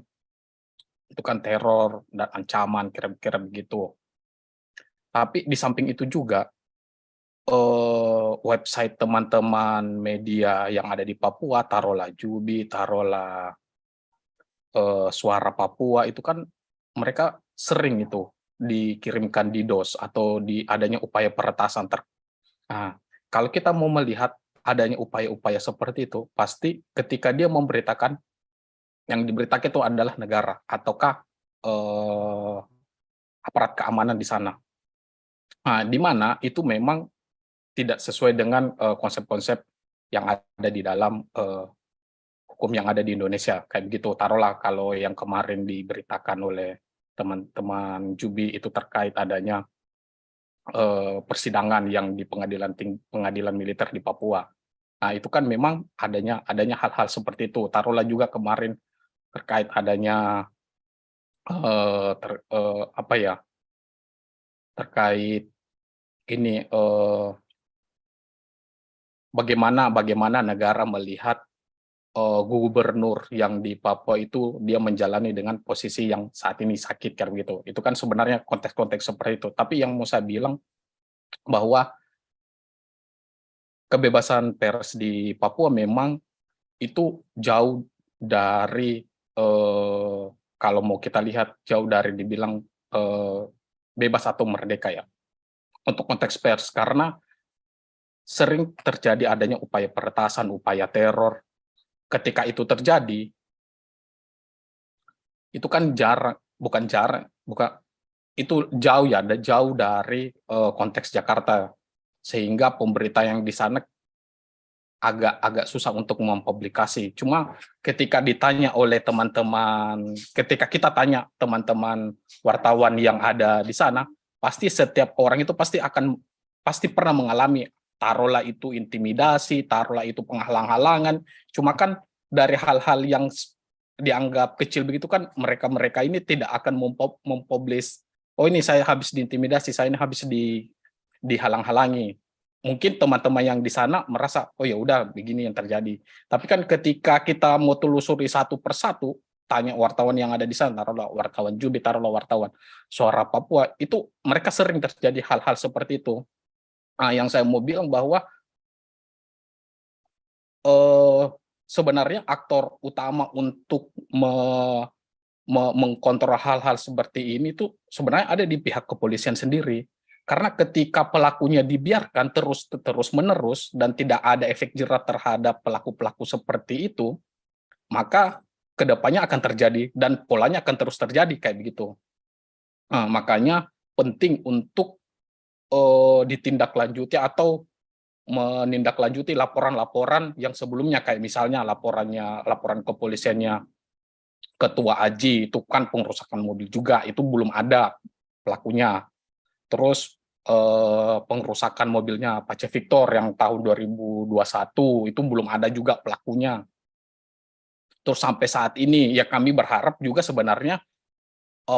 itu kan teror dan ancaman kira-kira begitu. Tapi di samping itu juga website teman-teman media yang ada di Papua, taruhlah Jubi, taruhlah Suara Papua, itu kan mereka sering itu dikirimkan DDoS atau adanya upaya peretasan. Nah, kalau kita mau melihat adanya upaya-upaya seperti itu, pasti ketika dia memberitakan, yang diberitakan itu adalah negara ataukah aparat keamanan di sana. Nah, di mana itu memang tidak sesuai dengan konsep-konsep yang ada di dalam hukum yang ada di Indonesia. Kayak begitu, taruhlah kalau yang kemarin diberitakan oleh teman-teman Jubi itu terkait adanya persidangan yang di pengadilan militer di Papua. Nah, itu kan memang adanya hal-hal seperti itu. Taruhlah juga kemarin terkait adanya terkait ini bagaimana negara melihat gubernur yang di Papua itu dia menjalani dengan posisi yang saat ini sakit kayak begitu. Itu kan sebenarnya konteks-konteks seperti itu. Tapi yang mau saya bilang bahwa kebebasan pers di Papua memang itu jauh dari kalau mau kita lihat jauh dari dibilang bebas atau merdeka ya untuk konteks pers, karena sering terjadi adanya upaya peretasan, upaya teror. Ketika itu terjadi, itu kan itu jauh ya, jauh dari konteks Jakarta, sehingga pemberita yang di sana agak susah untuk mempublikasi. Cuma ketika ditanya oleh teman-teman, ketika kita tanya teman-teman wartawan yang ada di sana, pasti setiap orang itu pasti pernah mengalami, taruhlah itu intimidasi, taruhlah itu penghalang-halangan. Cuma kan dari hal-hal yang dianggap kecil begitu kan mereka ini tidak akan mempublish, oh ini saya habis diintimidasi, saya ini habis dihalang-halangi. Mungkin teman-teman yang di sana merasa, oh ya udah begini yang terjadi. Tapi kan ketika kita mau telusuri satu persatu, tanya wartawan yang ada di sana, taruhlah wartawan Jubi, taruhlah wartawan Suara Papua, itu mereka sering terjadi hal-hal seperti itu. Nah, yang saya mau bilang bahwa sebenarnya aktor utama untuk mengkontrol hal-hal seperti ini tuh sebenarnya ada di pihak kepolisian sendiri. Karena ketika pelakunya dibiarkan terus-menerus dan tidak ada efek jerat terhadap pelaku-pelaku seperti itu, maka kedepannya akan terjadi dan polanya akan terus terjadi kayak begitu. Nah, makanya penting untuk ditindaklanjuti atau menindaklanjuti laporan-laporan yang sebelumnya, kayak misalnya laporan kepolisiannya Ketua Aji, itu kan pengerusakan mobil juga, itu belum ada pelakunya. Terus pengerusakan mobilnya Pace Victor yang tahun 2021 itu belum ada juga pelakunya. Terus sampai saat ini ya kami berharap juga sebenarnya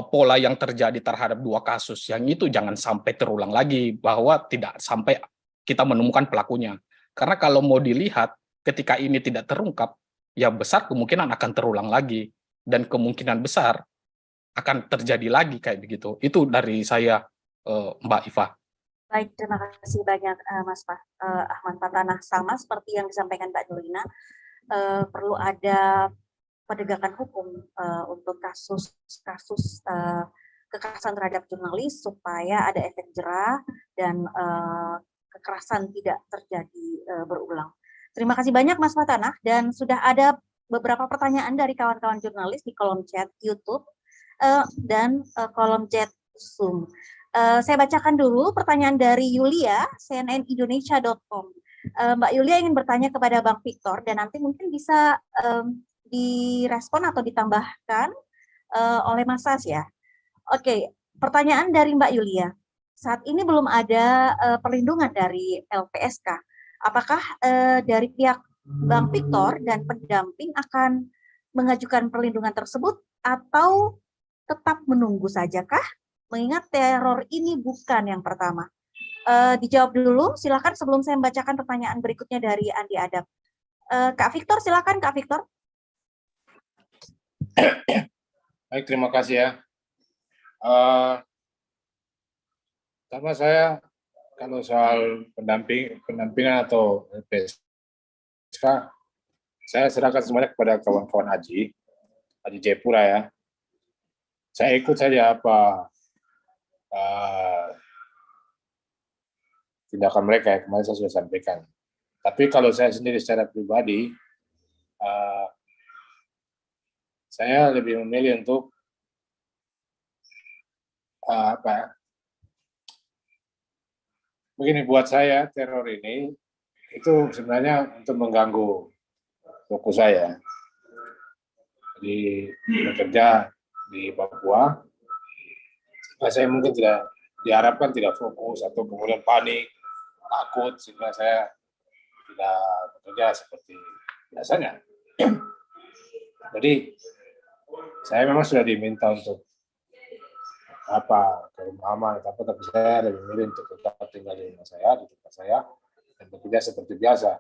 pola yang terjadi terhadap 2 kasus yang itu jangan sampai terulang lagi, bahwa tidak sampai kita menemukan pelakunya. Karena kalau mau dilihat ketika ini tidak terungkap, ya besar kemungkinan akan terulang lagi dan kemungkinan besar akan terjadi lagi kayak begitu. Itu dari saya, Mbak Iva. Baik, terima kasih banyak Mas Ahmad Fatanah. Sama seperti yang disampaikan Mbak Nurina, perlu ada penegakan hukum untuk kasus kekerasan terhadap jurnalis supaya ada efek jerah dan kekerasan tidak terjadi berulang. Terima kasih banyak Mas Fatanah, dan sudah ada beberapa pertanyaan dari kawan-kawan jurnalis di kolom chat YouTube dan kolom chat Zoom. Saya bacakan dulu pertanyaan dari Yulia, cnnindonesia.com. Mbak Yulia ingin bertanya kepada Bang Victor, dan nanti mungkin bisa direspon atau ditambahkan oleh Mas Sas ya. Oke, pertanyaan dari Mbak Yulia. Saat ini belum ada perlindungan dari LPSK. Apakah dari pihak Bang Victor dan pendamping akan mengajukan perlindungan tersebut atau tetap menunggu sajakah? Mengingat teror ini bukan yang pertama. Dijawab dulu, silakan sebelum saya membacakan pertanyaan berikutnya dari Andi Adab. Kak Victor, silakan Kak Victor. Baik, terima kasih ya. Sama saya, kalau soal pendampingan atau LPSK, saya serahkan semuanya kepada kawan-kawan Aji Jayapura ya. Saya ikut saja apa tindakan mereka yang kemarin saya sudah sampaikan. Tapi kalau saya sendiri secara pribadi, saya lebih memilih untuk begini, buat saya teror ini itu sebenarnya untuk mengganggu fokus saya. Jadi bekerja di Papua, saya mungkin tidak diharapkan tidak fokus atau kemudian panik, takut, sehingga saya tidak bekerja seperti biasanya. Jadi saya memang sudah diminta untuk ke rumah aman, tapi saya lebih memilih untuk tetap tinggal di rumah saya, di tempat saya, dan bekerja seperti biasa.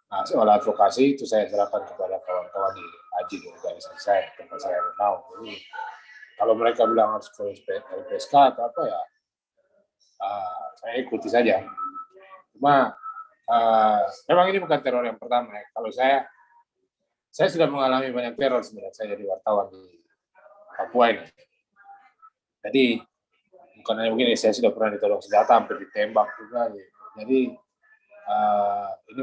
Nah, soal advokasi itu saya serahkan kepada kawan-kawan di AJI di organisasi saya, tempat saya bernaung. Jadi, kalau mereka bilang harus ke LPSK atau apa ya, saya ikuti saja. Cuma memang ini bukan teror yang pertama ya. Kalau saya sudah mengalami banyak teror sebenarnya saya jadi wartawan di Papua ini. Jadi bukan hanya begini, saya sudah pernah ditolong senjata hampir ditembak juga. Jadi ini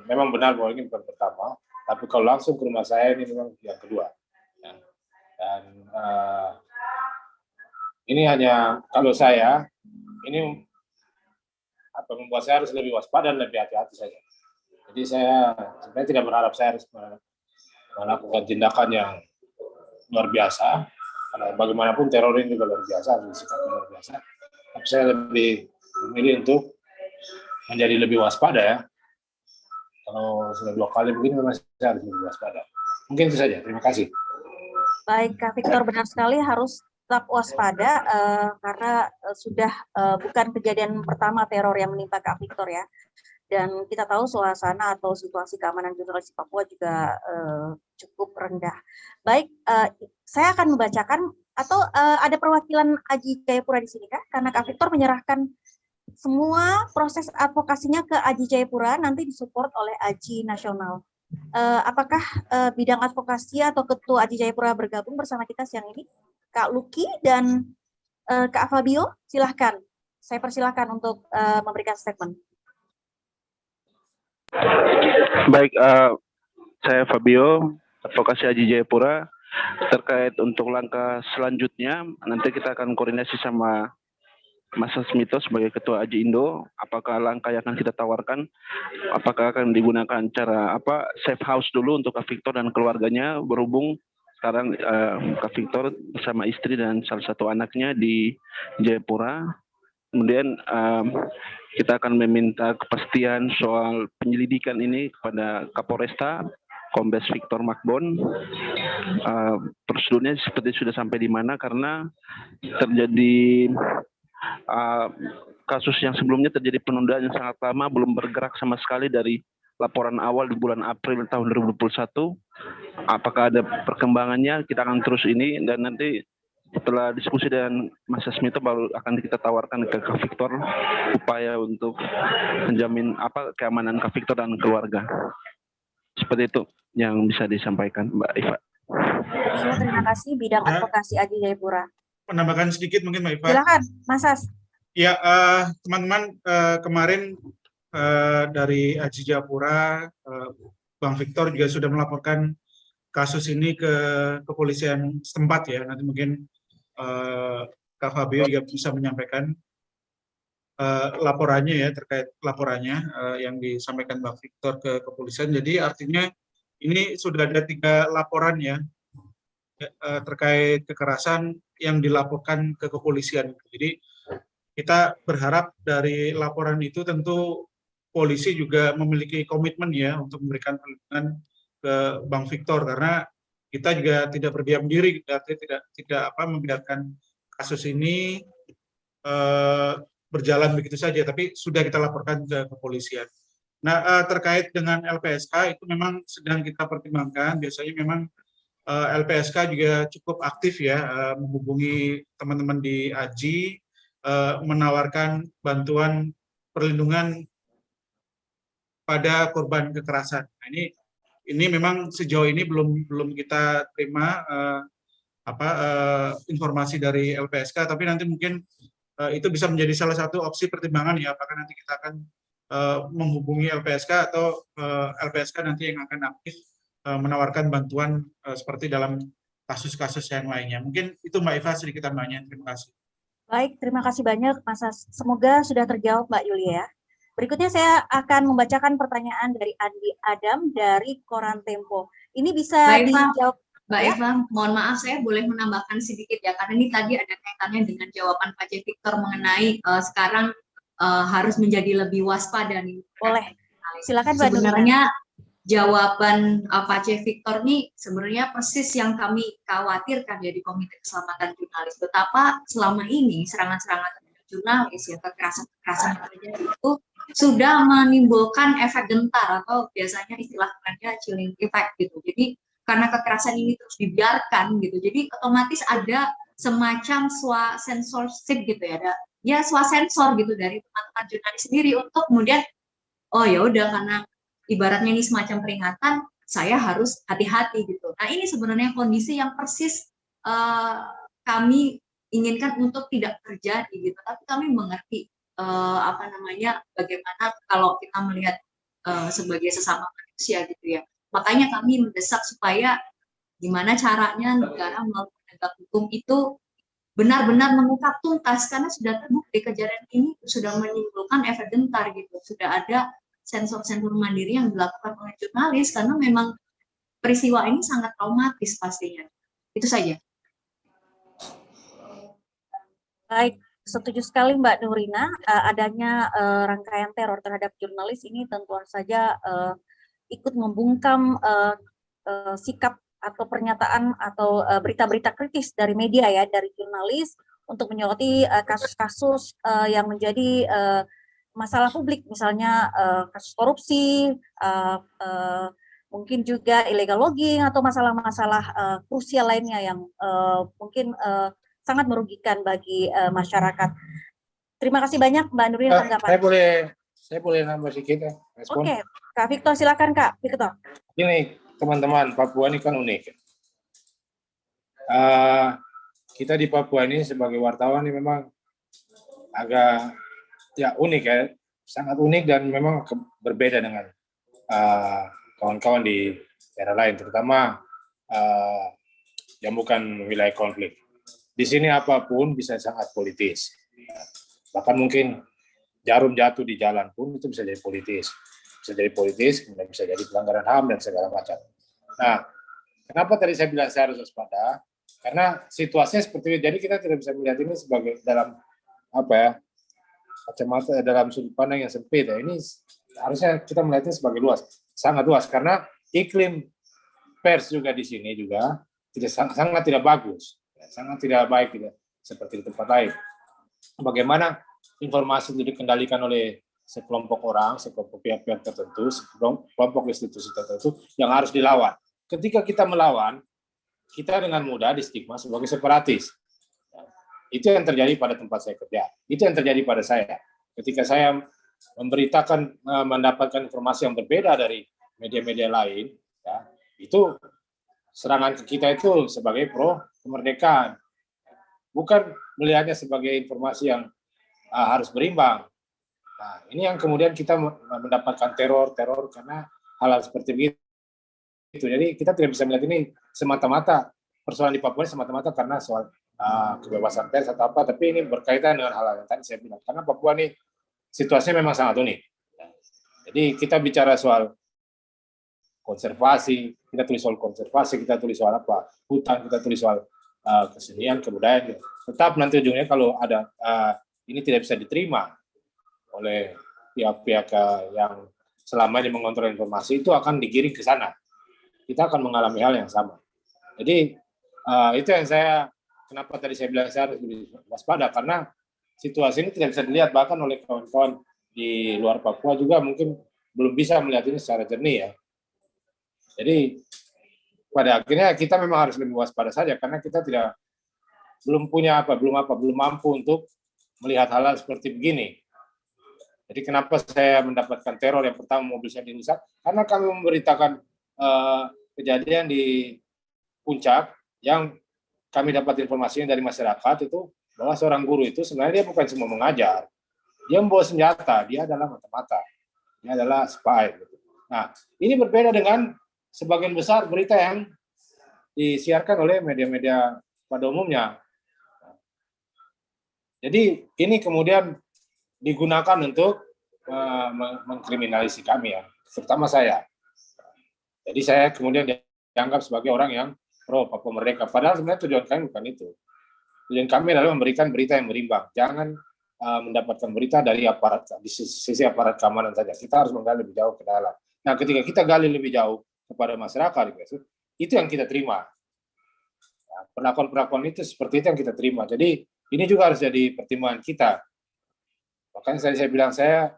memang benar bahwa ini bukan pertama, tapi kalau langsung ke rumah saya ini memang yang kedua. Ya. Dan ini hanya kalau saya ini membuat saya harus lebih waspada dan lebih hati-hati saja. Jadi saya sebenarnya tidak berharap saya harus melakukan tindakan yang luar biasa, karena bagaimanapun teror ini juga luar biasa, sikapnya luar biasa. Tapi saya lebih memilih untuk menjadi lebih waspada ya. Kalau sudah 2 kali begini memang saya harus lebih waspada. Mungkin itu saja. Terima kasih. Baik, Kak Victor, benar sekali harus tetap waspada karena sudah bukan kejadian pertama teror yang menimpa Kak Victor ya. Dan kita tahu suasana atau situasi keamanan jurnalis di Papua juga cukup rendah. Baik, saya akan membacakan atau ada perwakilan AJI Jayapura di sini Kak, karena Kak Victor menyerahkan semua proses advokasinya ke AJI Jayapura, nanti disupport oleh AJI Nasional. Apakah bidang advokasi atau Ketua AJI Jayapura bergabung bersama kita siang ini? Kak Luki dan Kak Fabio, silahkan. Saya persilahkan untuk memberikan statement. Baik, saya Fabio, advokasi AJI Jayapura. Terkait untuk langkah selanjutnya, nanti kita akan koordinasi sama Mas Smito sebagai Ketua AJI Indo. Apakah langkah yang akan kita tawarkan, apakah akan digunakan cara safe house dulu untuk Kak Victor dan keluarganya, berhubung sekarang Kak Victor bersama istri dan salah satu anaknya di Jayapura. Kemudian kita akan meminta kepastian soal penyelidikan ini kepada Kapolresta, Kombes Victor Makbon. Prosedurnya seperti sudah sampai di mana, karena terjadi kasus yang sebelumnya terjadi penundaan yang sangat lama, belum bergerak sama sekali dari laporan awal di bulan April tahun 2021. Apakah ada perkembangannya, kita akan terus ini, dan nanti setelah diskusi dengan Mas Smito baru akan kita tawarkan ke Kak Victor upaya untuk menjamin keamanan Kak Victor dan keluarga. Seperti itu yang bisa disampaikan Mbak Iva. Terima kasih bidang advokasi AJI Jayapura. Menambahkan sedikit mungkin Mbak Iva. Silakan, Mas As. Ya, teman-teman, kemarin dari AJI Jayapura, Bang Victor juga sudah melaporkan kasus ini ke kepolisian setempat ya. Nanti mungkin Kak Fabio juga bisa menyampaikan laporannya ya, terkait laporannya yang disampaikan Bang Victor ke kepolisian. Jadi artinya ini sudah ada 3 laporan ya terkait kekerasan yang dilaporkan ke kepolisian. Jadi kita berharap dari laporan itu tentu polisi juga memiliki komitmen ya untuk memberikan perlindungan ke Bang Victor, karena kita juga tidak berdiam diri, tidak membiarkan kasus ini berjalan begitu saja, tapi sudah kita laporkan ke kepolisian. Nah, terkait dengan LPSK itu memang sedang kita pertimbangkan. Biasanya memang LPSK juga cukup aktif ya, menghubungi teman-teman di AJI, menawarkan bantuan perlindungan pada korban kekerasan. Nah, ini memang sejauh ini belum kita terima informasi dari LPSK, tapi nanti mungkin itu bisa menjadi salah satu opsi pertimbangan ya, apakah nanti kita akan menghubungi LPSK atau LPSK nanti yang akan aktif menawarkan bantuan seperti dalam kasus-kasus yang lainnya. Mungkin itu Mbak Eva sedikit tambahnya. Terima kasih. Baik, terima kasih banyak Mas As. Semoga sudah terjawab Mbak Yulia. Berikutnya saya akan membacakan pertanyaan dari Andi Adam dari Koran Tempo. Ini bisa dijawab. Mbak Eva, mohon maaf saya boleh menambahkan sedikit ya, karena ini tadi ada kaitannya dengan jawaban Pak J. Victor mengenai sekarang harus menjadi lebih waspada nih. Boleh, silakan Mbak. Sebenarnya jawaban Pak J. Victor nih sebenarnya persis yang kami khawatirkan ya di Komite Keselamatan Jurnalis. Betapa selama ini serangan-serangan terhadap jurnalis ya, kekerasan-kekerasan terjadi itu sudah menimbulkan efek gentar atau biasanya istilah kerennya chilling effect gitu. Jadi karena kekerasan ini terus dibiarkan gitu, jadi otomatis ada semacam censorship gitu ya, ada ya sensor gitu dari teman-teman jurnalis sendiri untuk kemudian oh ya udah karena ibaratnya ini semacam peringatan, saya harus hati-hati gitu. Nah ini sebenarnya kondisi yang persis kami inginkan untuk tidak terjadi gitu, tapi kami mengerti bagaimana kalau kita melihat sebagai sesama manusia gitu ya. Makanya kami mendesak supaya gimana caranya negara melalui penegak hukum itu benar-benar mengungkap tuntas, karena sudah terbukti kejadian ini sudah menimbulkan efek gentar gitu. Sudah ada sensor-sensor mandiri yang dilakukan oleh jurnalis karena memang peristiwa ini sangat traumatis pastinya. Itu saja. Baik, setuju sekali Mbak Nurina, adanya rangkaian teror terhadap jurnalis ini tentu saja ikut membungkam sikap atau pernyataan atau berita-berita kritis dari media ya, dari jurnalis untuk menyoroti kasus-kasus yang menjadi masalah publik, misalnya kasus korupsi, mungkin juga illegal logging atau masalah-masalah krusial lainnya yang mungkin sangat merugikan bagi masyarakat. Terima kasih banyak Mbak Nurina tanggapan. Saya boleh nambah sedikit ya, respon. Oke, Kak Victor silakan Kak Victor. Ini teman-teman, Papua ini kan unik. Kita di Papua ini sebagai wartawan ini memang agak ya unik ya, sangat unik dan memang berbeda dengan kawan-kawan di daerah lain, terutama yang bukan wilayah konflik. Di sini apapun bisa sangat politis. Bahkan mungkin jarum jatuh di jalan pun itu bisa jadi politis. Bisa jadi politis, kemudian bisa jadi pelanggaran HAM dan segala macam. Nah, kenapa tadi saya bilang saya harus waspada? Karena situasinya seperti itu. Jadi kita tidak bisa melihat ini sebagai dalam kacamata dalam sudut pandang yang sempit. Ya. Ini harusnya kita melihatnya sebagai luas, sangat luas karena iklim pers juga di sini juga sangat tidak bagus, sangat tidak baik tidak seperti di tempat lain. Bagaimana informasi itu dikendalikan oleh sekelompok orang, sekelompok pihak-pihak tertentu, sekelompok institusi tertentu yang harus dilawan. Ketika kita melawan, kita dengan mudah distigma sebagai separatis. Itu yang terjadi pada tempat saya kerja. Itu yang terjadi pada saya. Ketika saya memberitakan, mendapatkan informasi yang berbeda dari media-media lain, ya, itu serangan ke kita itu sebagai pro kemerdekaan. Bukan melihatnya sebagai informasi yang harus berimbang. Nah, ini yang kemudian kita mendapatkan teror karena hal seperti begitu. Jadi kita tidak bisa melihat ini semata-mata persoalan di Papua semata-mata karena soal kebebasan pers atau apa, tapi ini berkaitan dengan hal yang tadi saya bilang. Karena Papua ini situasinya memang sangat unik. Jadi kita bicara soal konservasi, kita tulis soal konservasi, kita tulis soal apa, hutan, kita tulis soal kesenian, kebudayaan. Tetap nanti ujungnya kalau ada ini tidak bisa diterima oleh pihak-pihak yang selama ini mengontrol informasi, itu akan digiring ke sana. Kita akan mengalami hal yang sama. Jadi itu yang kenapa tadi saya bilang saya harus lebih waspada, karena situasi ini tidak bisa dilihat bahkan oleh kawan-kawan di luar Papua juga mungkin belum bisa melihat ini secara jernih ya. Jadi pada akhirnya kita memang harus lebih waspada saja karena kita belum mampu untuk melihat hal-hal seperti begini. Jadi kenapa saya mendapatkan teror yang pertama mobil saya dirusak? Karena kami memberitakan kejadian di Puncak yang kami dapat informasinya dari masyarakat itu bahwa seorang guru itu sebenarnya dia bukan cuma mengajar, dia membawa senjata, dia adalah mata-mata, dia adalah spy. Nah, ini berbeda dengan sebagian besar berita yang disiarkan oleh media-media pada umumnya. Jadi ini kemudian digunakan untuk mengkriminalisasi kami ya, terutama saya. Jadi saya kemudian dianggap sebagai orang yang pro Papua Merdeka. Padahal sebenarnya tujuan kami bukan itu. Tujuan kami adalah memberikan berita yang berimbang. Jangan mendapatkan berita dari aparat di sisi aparat keamanan saja. Kita harus menggali lebih jauh ke dalam. Nah, ketika kita gali lebih jauh kepada masyarakat, itu yang kita terima. Nah, perlakuan-perlakuan itu seperti itu yang kita terima. Jadi ini juga harus jadi pertimbangan kita. Makanya saya bilang saya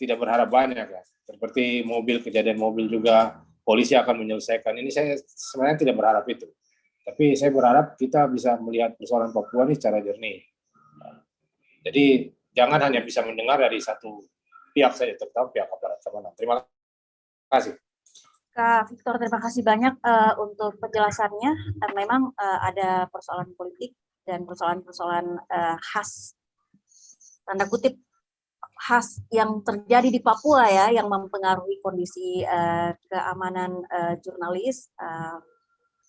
tidak berharap banyak ya. Seperti kejadian mobil juga polisi akan menyelesaikan. Ini saya sebenarnya tidak berharap itu. Tapi saya berharap kita bisa melihat persoalan Papua ini secara jernih. Jadi jangan hanya bisa mendengar dari satu pihak saja, terutama pihak aparat keamanan. Terima kasih. Kak Victor, terima kasih banyak untuk penjelasannya. Memang ada persoalan politik dan persoalan-persoalan khas, tanda kutip khas yang terjadi di Papua ya, yang mempengaruhi kondisi keamanan jurnalis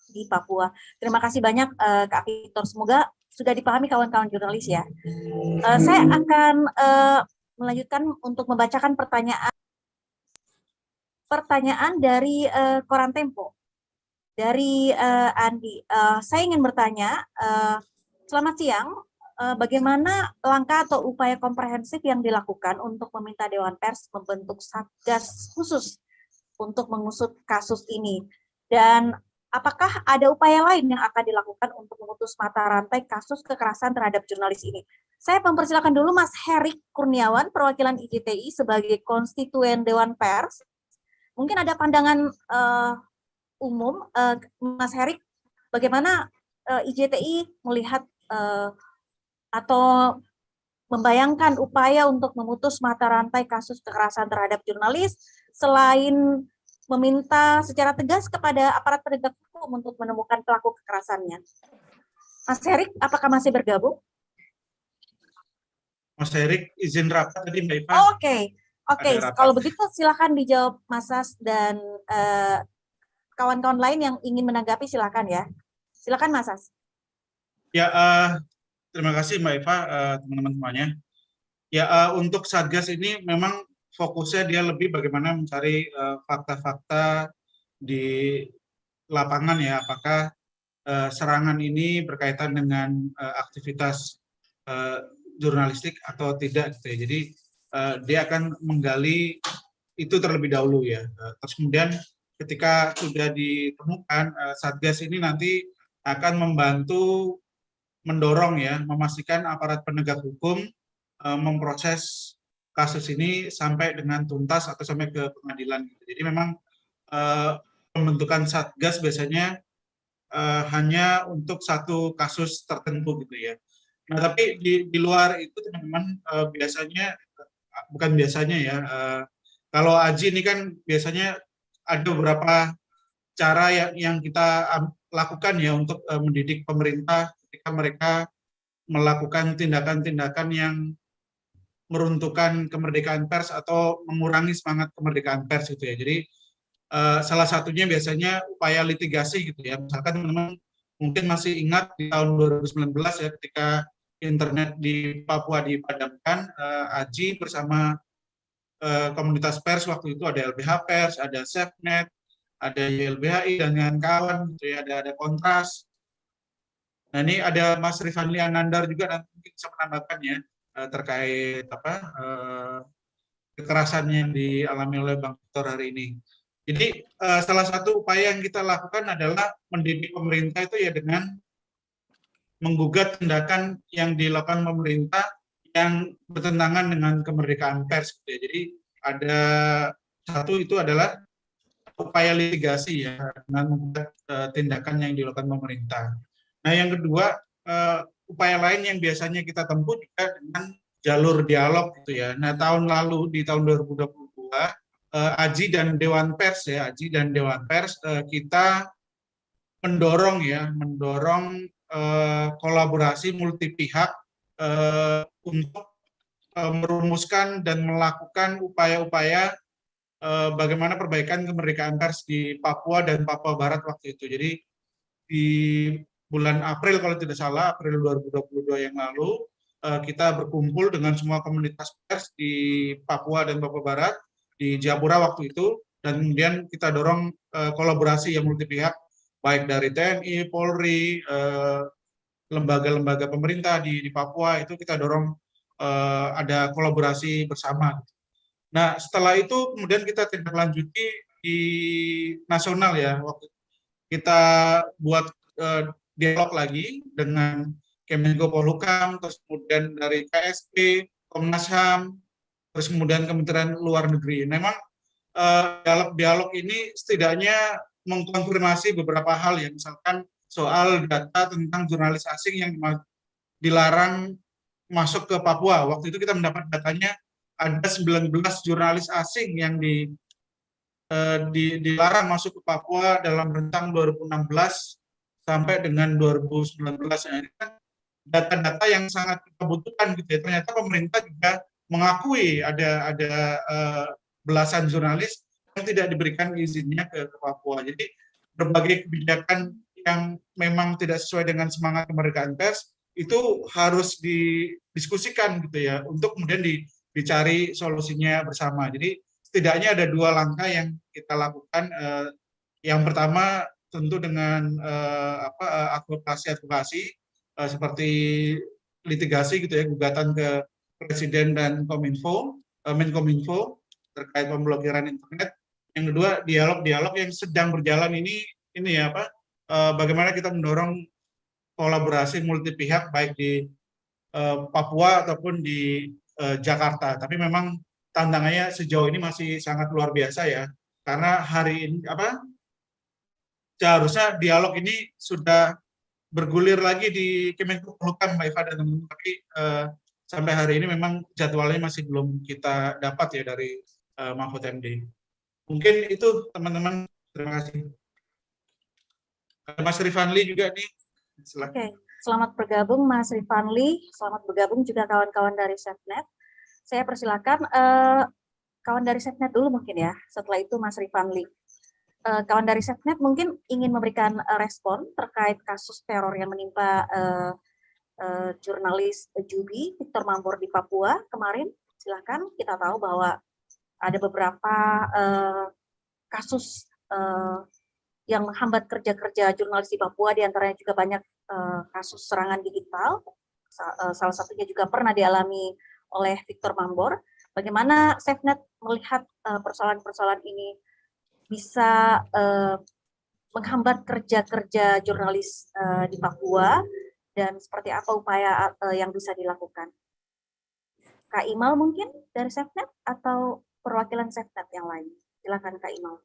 di Papua. Terima kasih banyak Kak Victor. Semoga sudah dipahami kawan-kawan jurnalis ya. Saya akan melanjutkan untuk membacakan pertanyaan dari Koran Tempo. Dari Andi. Saya ingin bertanya, selamat siang, bagaimana langkah atau upaya komprehensif yang dilakukan untuk meminta Dewan Pers membentuk satgas khusus untuk mengusut kasus ini? Dan apakah ada upaya lain yang akan dilakukan untuk memutus mata rantai kasus kekerasan terhadap jurnalis ini? Saya mempersilakan dulu Mas Herik Kurniawan, perwakilan IJTI sebagai konstituen Dewan Pers. Mungkin ada pandangan umum, Mas Herik, bagaimana IJTI melihat atau membayangkan upaya untuk memutus mata rantai kasus kekerasan terhadap jurnalis selain meminta secara tegas kepada aparat penegak hukum untuk menemukan pelaku kekerasannya. Mas Herik, apakah masih bergabung? Mas Herik, izin rapat tadi Mbak Iva. Oke. Kalau begitu silakan dijawab Mas Sas dan kawan-kawan lain yang ingin menanggapi silakan ya. Silakan Mas Sas. Ya, terima kasih Mbak Eva, teman-teman semuanya. Ya, untuk Satgas ini memang fokusnya dia lebih bagaimana mencari fakta-fakta di lapangan ya, apakah serangan ini berkaitan dengan aktivitas jurnalistik atau tidak gitu ya. Jadi dia akan menggali itu terlebih dahulu ya. Terus kemudian ketika sudah ditemukan, Satgas ini nanti akan membantu mendorong ya, memastikan aparat penegak hukum memproses kasus ini sampai dengan tuntas atau sampai ke pengadilan. Jadi memang pembentukan Satgas biasanya hanya untuk satu kasus tertentu gitu ya. Nah tapi di luar itu teman-teman biasanya, bukan biasanya ya, kalau Aji ini kan biasanya ada beberapa cara yang kita lakukan ya untuk mendidik pemerintah ketika mereka melakukan tindakan-tindakan yang meruntuhkan kemerdekaan pers atau mengurangi semangat kemerdekaan pers gitu ya. Jadi salah satunya biasanya upaya litigasi gitu ya. Misalkan teman-teman mungkin masih ingat di tahun 2019 ya, ketika internet di Papua dipadamkan, Aji bersama komunitas pers waktu itu ada LBH Pers, ada SafeNet, ada YLBHI dan kawan gitu ya, ada Kontras. Nah ini ada Mas Rifanli Anandar juga nanti mungkin bisa menambahkan ya terkait kekerasan yang dialami oleh Bang Victor hari ini. Jadi salah satu upaya yang kita lakukan adalah mendidik pemerintah itu ya dengan menggugat tindakan yang dilakukan pemerintah yang bertentangan dengan kemerdekaan pers. Gitu ya. Jadi ada satu itu adalah upaya litigasi ya dengan menggugat tindakan yang dilakukan pemerintah. Nah yang kedua, upaya lain yang biasanya kita tempuh juga dengan jalur dialog gitu ya. Nah tahun lalu di tahun 2022 Aji dan Dewan Pers ya, Aji dan Dewan Pers kita mendorong kolaborasi multi pihak untuk merumuskan dan melakukan upaya-upaya bagaimana perbaikan kemerdekaan pers di Papua dan Papua Barat waktu itu. Jadi di bulan April kalau tidak salah, April 2022 yang lalu, kita berkumpul dengan semua komunitas pers di Papua dan Papua Barat, di Jayapura waktu itu, dan kemudian kita dorong kolaborasi yang multi pihak, baik dari TNI, Polri, lembaga-lembaga pemerintah di Papua, itu kita dorong ada kolaborasi bersama. Nah setelah itu kemudian kita tindak lanjuti di nasional ya, waktu kita buat dialog lagi dengan Kemenko Polhukam, terus kemudian dari KSP, Komnas HAM, terus kemudian Kementerian Luar Negeri. Memang dialog-dialog ini setidaknya mengkonfirmasi beberapa hal ya, misalkan soal data tentang jurnalis asing yang dilarang masuk ke Papua. Waktu itu kita mendapat datanya ada 19 jurnalis asing yang dilarang masuk ke Papua dalam rentang 2016 sampai dengan 2019. Ini kan data-data yang sangat kita butuhkan gitu ya. Ternyata pemerintah juga mengakui ada belasan jurnalis yang tidak diberikan izinnya ke Papua. Jadi berbagai kebijakan yang memang tidak sesuai dengan semangat kemerdekaan pers itu harus didiskusikan gitu ya, untuk kemudian dicari solusinya bersama. Jadi setidaknya ada 2 langkah yang kita lakukan. Yang pertama tentu dengan advokasi seperti litigasi gitu ya, gugatan ke Presiden dan Menkominfo terkait pemblokiran internet. Yang kedua, dialog-dialog yang sedang berjalan ini ya bagaimana kita mendorong kolaborasi multi pihak baik di Papua ataupun di Jakarta. Tapi memang tantangannya sejauh ini masih sangat luar biasa ya, karena hari ini seharusnya dialog ini sudah bergulir lagi di Kemenkumham, Mbak Eva dan teman-teman, tapi sampai hari ini memang jadwalnya masih belum kita dapat ya dari Mahfud MD. Mungkin itu teman-teman, terima kasih. Mas Rifanli juga nih, silakan. Oke, selamat bergabung Mas Rifanli, selamat bergabung juga kawan-kawan dari SafeNet. Saya persilakan kawan dari SafeNet dulu mungkin ya, setelah itu Mas Rifanli. Kawan dari SafeNet mungkin ingin memberikan respon terkait kasus teror yang menimpa jurnalis Jubi Victor Mambor di Papua kemarin. Silakan, kita tahu bahwa ada beberapa kasus yang menghambat kerja-kerja jurnalis di Papua, diantaranya juga banyak kasus serangan digital, salah satunya juga pernah dialami oleh Victor Mambor. Bagaimana SafeNet melihat persoalan-persoalan ini bisa menghambat kerja-kerja jurnalis di Papua, dan seperti apa upaya yang bisa dilakukan? Kak Imal mungkin dari SafeNet atau perwakilan SafeNet yang lain? Silakan Kak Imal.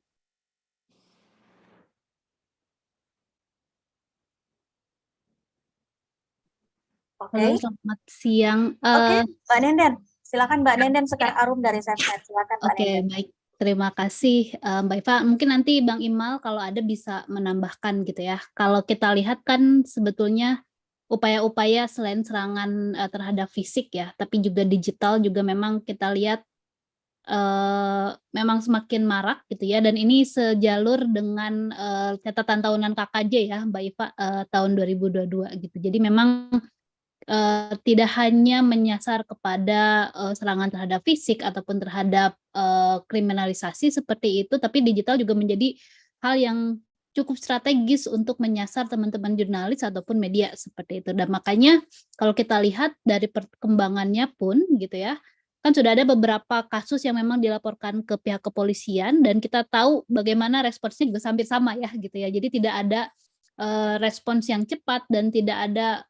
Oke. Halo, selamat siang. Oke, Mbak Nenden. Silakan Mbak Nenden Sekar Arum dari SafeNet. Silakan Mbak Nenden. Baik. Terima kasih Mbak Eva. Mungkin nanti Bang Imal kalau ada bisa menambahkan gitu ya. Kalau kita lihat kan sebetulnya upaya-upaya selain serangan terhadap fisik ya, tapi juga digital juga memang kita lihat memang semakin marak gitu ya, dan ini sejalur dengan catatan tahunan KKJ ya Mbak Eva tahun 2022 gitu. Jadi memang tidak hanya menyasar kepada serangan terhadap fisik ataupun terhadap kriminalisasi seperti itu, tapi digital juga menjadi hal yang cukup strategis untuk menyasar teman-teman jurnalis ataupun media seperti itu. Dan makanya kalau kita lihat dari perkembangannya pun gitu ya, kan sudah ada beberapa kasus yang memang dilaporkan ke pihak kepolisian, dan kita tahu bagaimana responsnya juga hampir sama ya gitu ya. Jadi tidak ada respons yang cepat dan tidak ada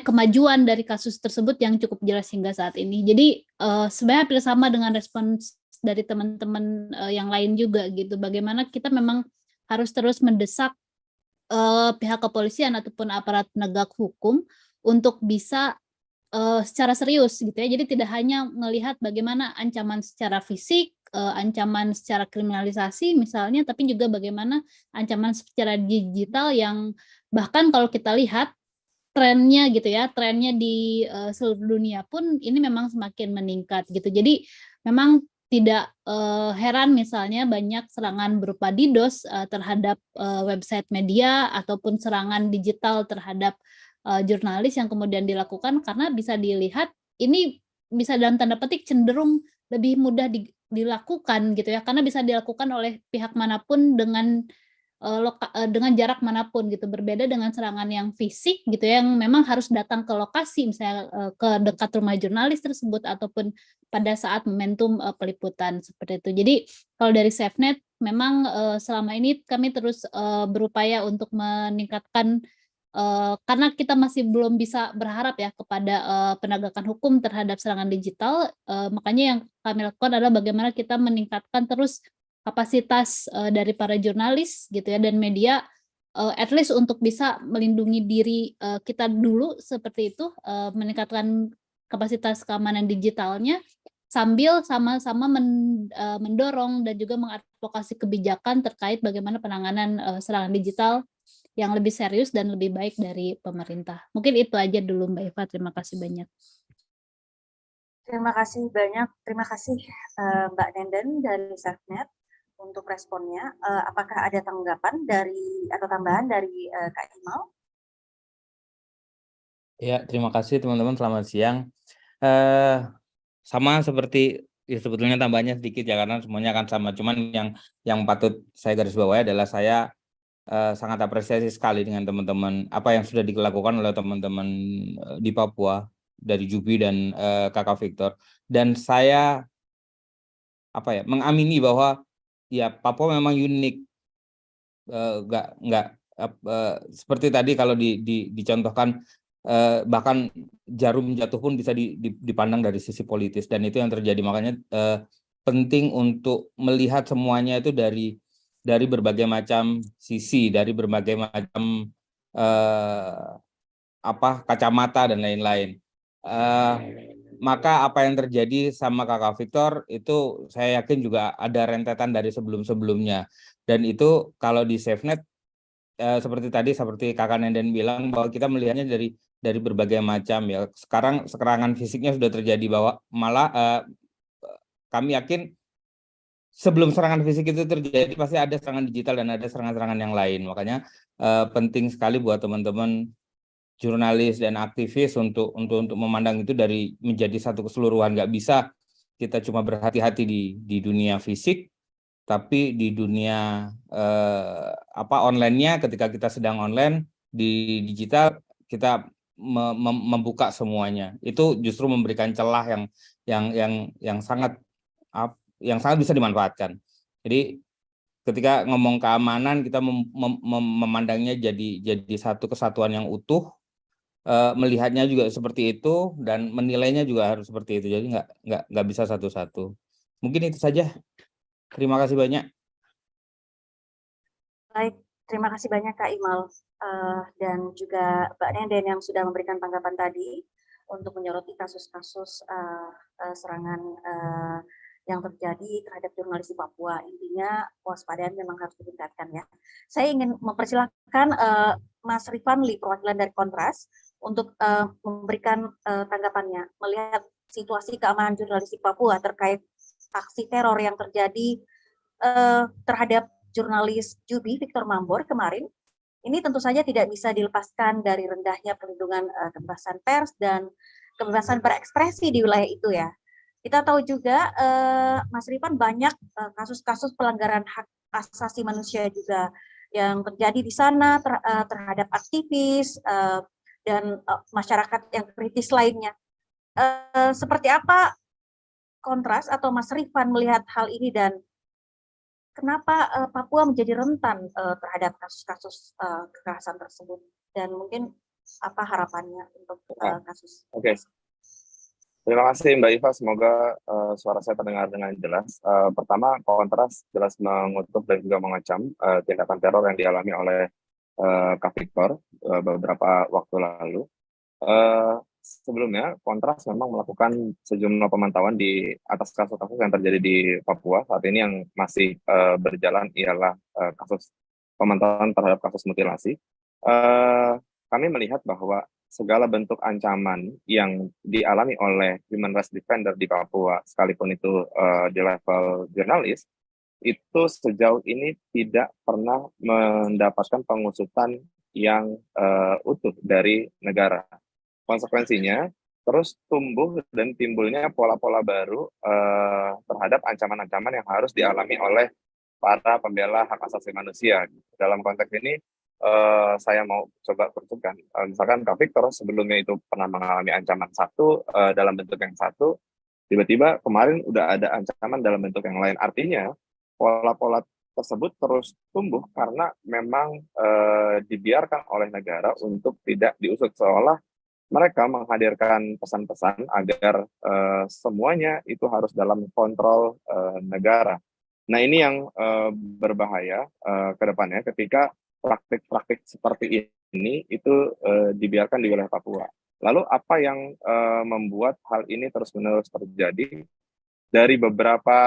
kemajuan dari kasus tersebut yang cukup jelas hingga saat ini. Jadi sebenarnya hampir sama dengan respons dari teman-teman yang lain juga gitu. Bagaimana kita memang harus terus mendesak pihak kepolisian ataupun aparat penegak hukum untuk bisa secara serius gitu ya. Jadi tidak hanya melihat bagaimana ancaman secara fisik, ancaman secara kriminalisasi misalnya, tapi juga bagaimana ancaman secara digital yang bahkan kalau kita lihat trennya gitu ya, trennya di seluruh dunia pun ini memang semakin meningkat gitu. Jadi memang tidak heran misalnya banyak serangan berupa DDoS terhadap website media ataupun serangan digital terhadap jurnalis yang kemudian dilakukan, karena bisa dilihat ini bisa dalam tanda petik cenderung lebih mudah dilakukan gitu ya, karena bisa dilakukan oleh pihak manapun dengan jarak manapun gitu, berbeda dengan serangan yang fisik gitu ya, yang memang harus datang ke lokasi misalnya ke dekat rumah jurnalis tersebut ataupun pada saat momentum peliputan seperti itu. Jadi kalau dari SafeNet memang selama ini kami terus berupaya untuk meningkatkan karena kita masih belum bisa berharap ya kepada penegakan hukum terhadap serangan digital, makanya yang kami lakukan adalah bagaimana kita meningkatkan terus kapasitas dari para jurnalis gitu ya dan media, at least untuk bisa melindungi diri kita dulu seperti itu, meningkatkan kapasitas keamanan digitalnya sambil sama-sama mendorong dan juga mengadvokasi kebijakan terkait bagaimana penanganan serangan digital yang lebih serius dan lebih baik dari pemerintah. Mungkin itu aja dulu Mbak Eva, terima kasih banyak. Terima kasih banyak, terima kasih Mbak Nenden dari Safenet untuk responnya. Apakah ada tanggapan dari atau tambahan dari Kak Imal? Ya, terima kasih teman-teman, selamat siang. Sama seperti ya sebetulnya tambahnya sedikit ya karena semuanya akan sama. Cuman yang patut saya garis bawahi adalah saya sangat apresiasi sekali dengan teman-teman apa yang sudah dilakukan oleh teman-teman di Papua dari Jubi dan Kakak Victor. Dan saya mengamini bahwa ya Papua memang unik. Nggak seperti tadi kalau dicontohkan. Bahkan jarum jatuh pun bisa dipandang dari sisi politis dan itu yang terjadi, makanya penting untuk melihat semuanya itu dari berbagai macam sisi, dari berbagai macam kacamata dan lain-lain. Maka apa yang terjadi sama Kakak Victor itu saya yakin juga ada rentetan dari sebelum-sebelumnya, dan itu kalau di SafeNet seperti Kakak Nenden bilang bahwa kita melihatnya dari berbagai macam ya. Sekarang serangan fisiknya sudah terjadi, bahwa malah kami yakin sebelum serangan fisik itu terjadi pasti ada serangan digital dan ada serangan-serangan yang lain. Makanya penting sekali buat teman-teman jurnalis dan aktivis untuk memandang itu menjadi satu keseluruhan. Nggak bisa kita cuma berhati-hati di dunia fisik, tapi di dunia online-nya, ketika kita sedang online di digital kita membuka semuanya, itu justru memberikan celah yang sangat bisa dimanfaatkan. Jadi ketika ngomong keamanan kita memandangnya jadi satu kesatuan yang utuh, melihatnya juga seperti itu dan menilainya juga harus seperti itu. Jadi nggak bisa satu-satu. Mungkin itu saja. Terima kasih banyak. Baik, terima kasih banyak Kak Imal dan juga Mbak Nenden yang sudah memberikan tanggapan tadi untuk menyoroti kasus-kasus serangan yang terjadi terhadap jurnalis di Papua. Intinya kewaspadaan memang harus ditingkatkan ya. Saya ingin mempersilahkan Mas Rifanli, perwakilan dari Kontras, untuk memberikan tanggapannya melihat situasi keamanan jurnalis di Papua terkait aksi teror yang terjadi terhadap jurnalis Jubi Victor Mambor kemarin. Ini tentu saja tidak bisa dilepaskan dari rendahnya perlindungan kebebasan pers dan kebebasan berekspresi di wilayah itu ya. Kita tahu juga Mas Rifan banyak kasus-kasus pelanggaran hak asasi manusia juga yang terjadi di sana terhadap aktivis dan masyarakat yang kritis lainnya. Seperti apa Kontras atau Mas Rifan melihat hal ini dan kenapa Papua menjadi rentan terhadap kasus-kasus kekerasan tersebut, dan mungkin apa harapannya untuk kasus? Oke. Terima kasih Mbak Iva, semoga suara saya terdengar dengan jelas. Pertama, Kontras jelas mengutuk dan juga mengecam tindakan teror yang dialami oleh Kak Victor beberapa waktu lalu. Sebelumnya, Kontras memang melakukan sejumlah pemantauan di atas kasus-kasus yang terjadi di Papua. Saat ini yang masih berjalan ialah kasus pemantauan terhadap kasus mutilasi. Kami melihat bahwa segala bentuk ancaman yang dialami oleh human rights defender di Papua, sekalipun itu di level jurnalis, itu sejauh ini tidak pernah mendapatkan pengusutan yang utuh dari negara. Konsekuensinya, terus tumbuh dan timbulnya pola-pola baru terhadap ancaman-ancaman yang harus dialami oleh para pembela hak asasi manusia. Dalam konteks ini, saya mau coba peruntukkan. Misalkan Kak Victor sebelumnya itu pernah mengalami ancaman satu dalam bentuk yang satu, tiba-tiba kemarin udah ada ancaman dalam bentuk yang lain. Artinya, pola-pola tersebut terus tumbuh karena memang dibiarkan oleh negara untuk tidak diusut, seolah mereka menghadirkan pesan-pesan agar semuanya itu harus dalam kontrol negara. Nah, ini yang berbahaya ke depannya ketika praktik-praktik seperti ini itu dibiarkan di wilayah Papua. Lalu apa yang membuat hal ini terus-menerus terjadi? Dari beberapa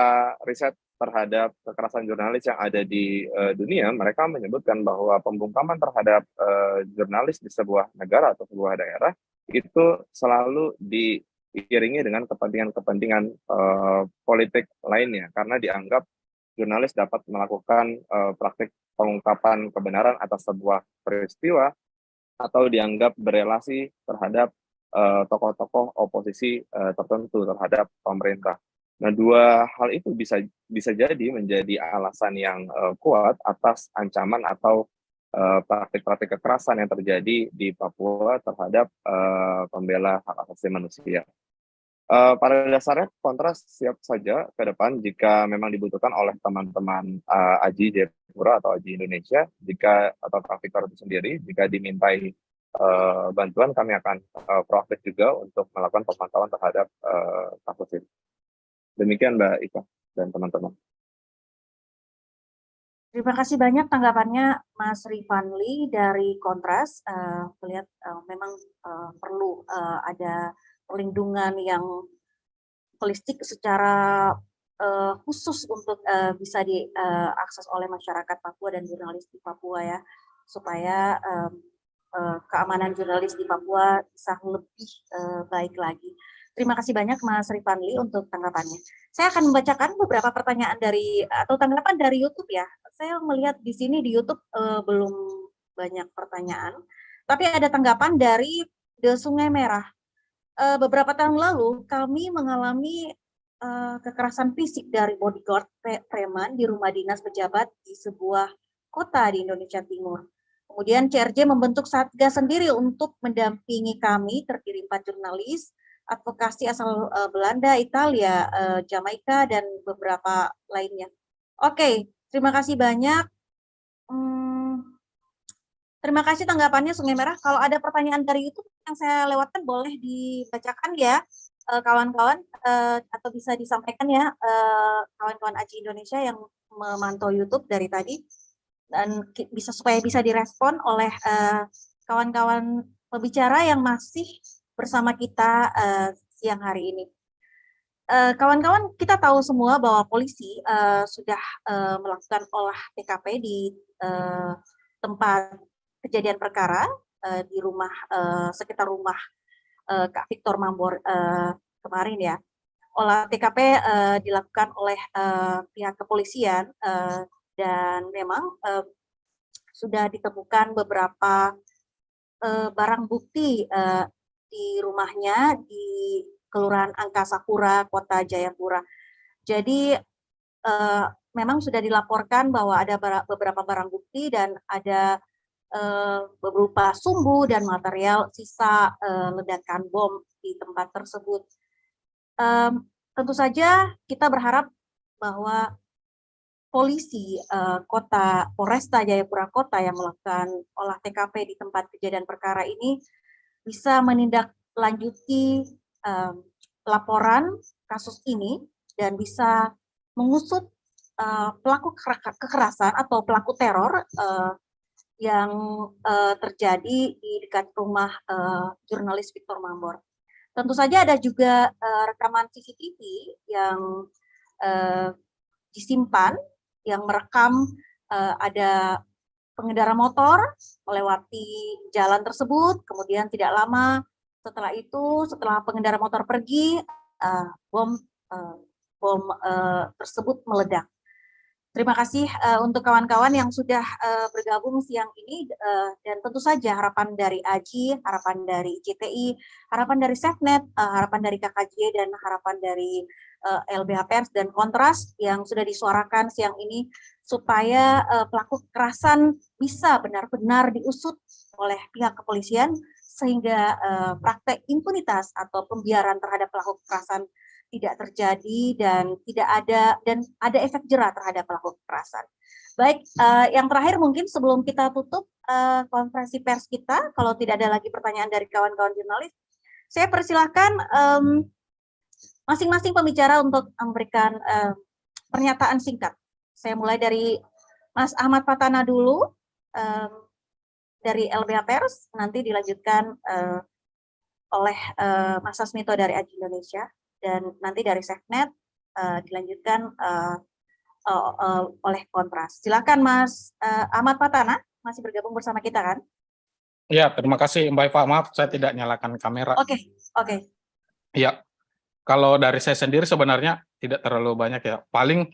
riset terhadap kekerasan jurnalis yang ada di dunia, mereka menyebutkan bahwa pembungkaman terhadap jurnalis di sebuah negara atau sebuah daerah itu selalu diiringi dengan kepentingan-kepentingan politik lainnya, karena dianggap jurnalis dapat melakukan praktik pengungkapan kebenaran atas sebuah peristiwa atau dianggap berelasi terhadap tokoh-tokoh oposisi tertentu terhadap pemerintah. Nah, dua hal itu bisa jadi menjadi alasan yang kuat atas ancaman atau praktik-praktik kekerasan yang terjadi di Papua terhadap pembela hak asasi manusia. Pada dasarnya Kontras siap saja ke depan jika memang dibutuhkan oleh teman-teman AJI Jayapura atau AJI Indonesia, atau Kak Victor itu sendiri, jika dimintai bantuan, kami akan proaktif juga untuk melakukan pemantauan terhadap kasus ini. Demikian Mbak Ika dan teman-teman. Terima kasih banyak tanggapannya Mas Rifanli dari Kontras. Melihat memang perlu ada perlindungan yang holistik secara khusus untuk bisa diakses oleh masyarakat Papua dan jurnalis di Papua ya, supaya keamanan jurnalis di Papua bisa lebih baik lagi. Terima kasih banyak Mas Rifanli untuk tanggapannya. Saya akan membacakan beberapa pertanyaan atau tanggapan dari YouTube ya. Saya melihat di sini di YouTube belum banyak pertanyaan, tapi ada tanggapan dari The Sungai Merah. Beberapa tahun lalu kami mengalami kekerasan fisik dari bodyguard preman di rumah dinas pejabat di sebuah kota di Indonesia Timur. Kemudian CRJ membentuk satgas sendiri untuk mendampingi kami, terdiri 4 jurnalis, advokasi asal Belanda, Italia, Jamaika, dan beberapa lainnya. Oke, terima kasih banyak. Terima kasih tanggapannya Sungai Merah. Kalau ada pertanyaan dari YouTube yang saya lewatkan boleh dibacakan ya kawan-kawan, atau bisa disampaikan ya kawan-kawan AJI Indonesia yang memantau YouTube dari tadi, dan supaya bisa direspon oleh kawan-kawan pembicara yang masih bersama kita siang hari ini. Kawan-kawan, kita tahu semua bahwa polisi sudah melakukan olah TKP di tempat kejadian perkara di sekitar rumah Kak Victor Mambor kemarin ya. Olah TKP dilakukan oleh pihak kepolisian dan memang sudah ditemukan beberapa barang bukti di rumahnya di Kelurahan Angkasa Pura, Kota Jayapura. Jadi memang sudah dilaporkan bahwa ada beberapa barang bukti dan ada berupa sumbu dan material sisa ledakan bom di tempat tersebut. Tentu saja kita berharap bahwa polisi Polresta Jayapura Kota yang melakukan olah TKP di tempat kejadian perkara ini bisa menindaklanjuti laporan kasus ini dan bisa mengusut pelaku kekerasan atau pelaku teror yang terjadi di dekat rumah jurnalis Victor Mambor. Tentu saja ada juga rekaman CCTV yang disimpan, yang merekam ada pengendara motor melewati jalan tersebut, kemudian tidak lama setelah itu, setelah pengendara motor pergi, bom tersebut meledak. Terima kasih untuk kawan-kawan yang sudah bergabung siang ini, dan tentu saja harapan dari AJI, harapan dari CTI, harapan dari SafeNet, harapan dari KKJ, dan harapan dari LBH Pers dan Kontras yang sudah disuarakan siang ini supaya pelaku kekerasan bisa benar-benar diusut oleh pihak kepolisian sehingga praktek impunitas atau pembiaran terhadap pelaku kekerasan tidak terjadi dan tidak ada efek jera terhadap pelaku kekerasan. Baik, yang terakhir mungkin sebelum kita tutup konferensi pers kita, kalau tidak ada lagi pertanyaan dari kawan-kawan jurnalis, saya persilahkan masing-masing pembicara untuk memberikan pernyataan singkat. Saya mulai dari Mas Ahmad Fatana dulu, dari LBH Pers, nanti dilanjutkan oleh Mas Sasmito dari AJI Indonesia, dan nanti dari Safenet dilanjutkan oleh Kontras. Silakan Mas Ahmad Fatana, masih bergabung bersama kita kan? Ya, terima kasih Mbak Eva. Maaf, saya tidak nyalakan kamera. Oke. Ya, kalau dari saya sendiri sebenarnya tidak terlalu banyak ya. Paling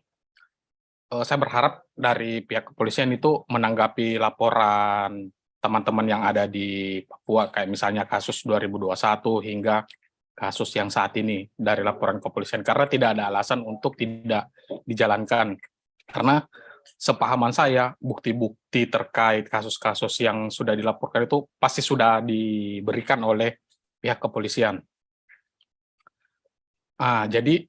saya berharap dari pihak kepolisian itu menanggapi laporan teman-teman yang ada di Papua, kayak misalnya kasus 2021 hingga kasus yang saat ini dari laporan kepolisian, karena tidak ada alasan untuk tidak dijalankan. Karena sepahaman saya, bukti-bukti terkait kasus-kasus yang sudah dilaporkan itu pasti sudah diberikan oleh pihak kepolisian. Jadi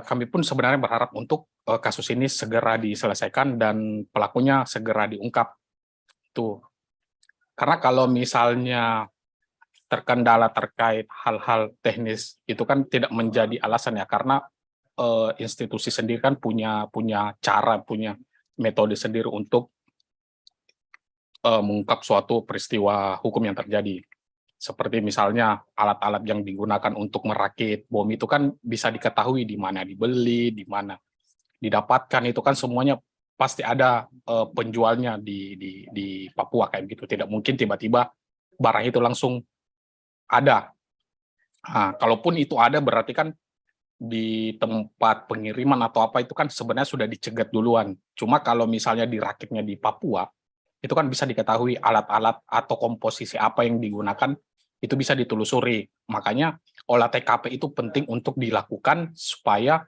kami pun sebenarnya berharap untuk kasus ini segera diselesaikan dan pelakunya segera diungkap. Karena kalau misalnya terkendala terkait hal-hal teknis itu kan tidak menjadi alasan ya, karena institusi sendiri kan punya cara, punya metode sendiri untuk mengungkap suatu peristiwa hukum yang terjadi. Seperti misalnya alat-alat yang digunakan untuk merakit bom itu kan bisa diketahui di mana dibeli, di mana didapatkan, itu kan semuanya pasti ada penjualnya di Papua kayak gitu. Tidak mungkin tiba-tiba barang itu langsung ada. Kalaupun itu ada berarti kan di tempat pengiriman atau apa itu kan sebenarnya sudah dicegat duluan. Cuma kalau misalnya dirakitnya di Papua, itu kan bisa diketahui alat-alat atau komposisi apa yang digunakan, itu bisa ditelusuri. Makanya olah TKP itu penting untuk dilakukan supaya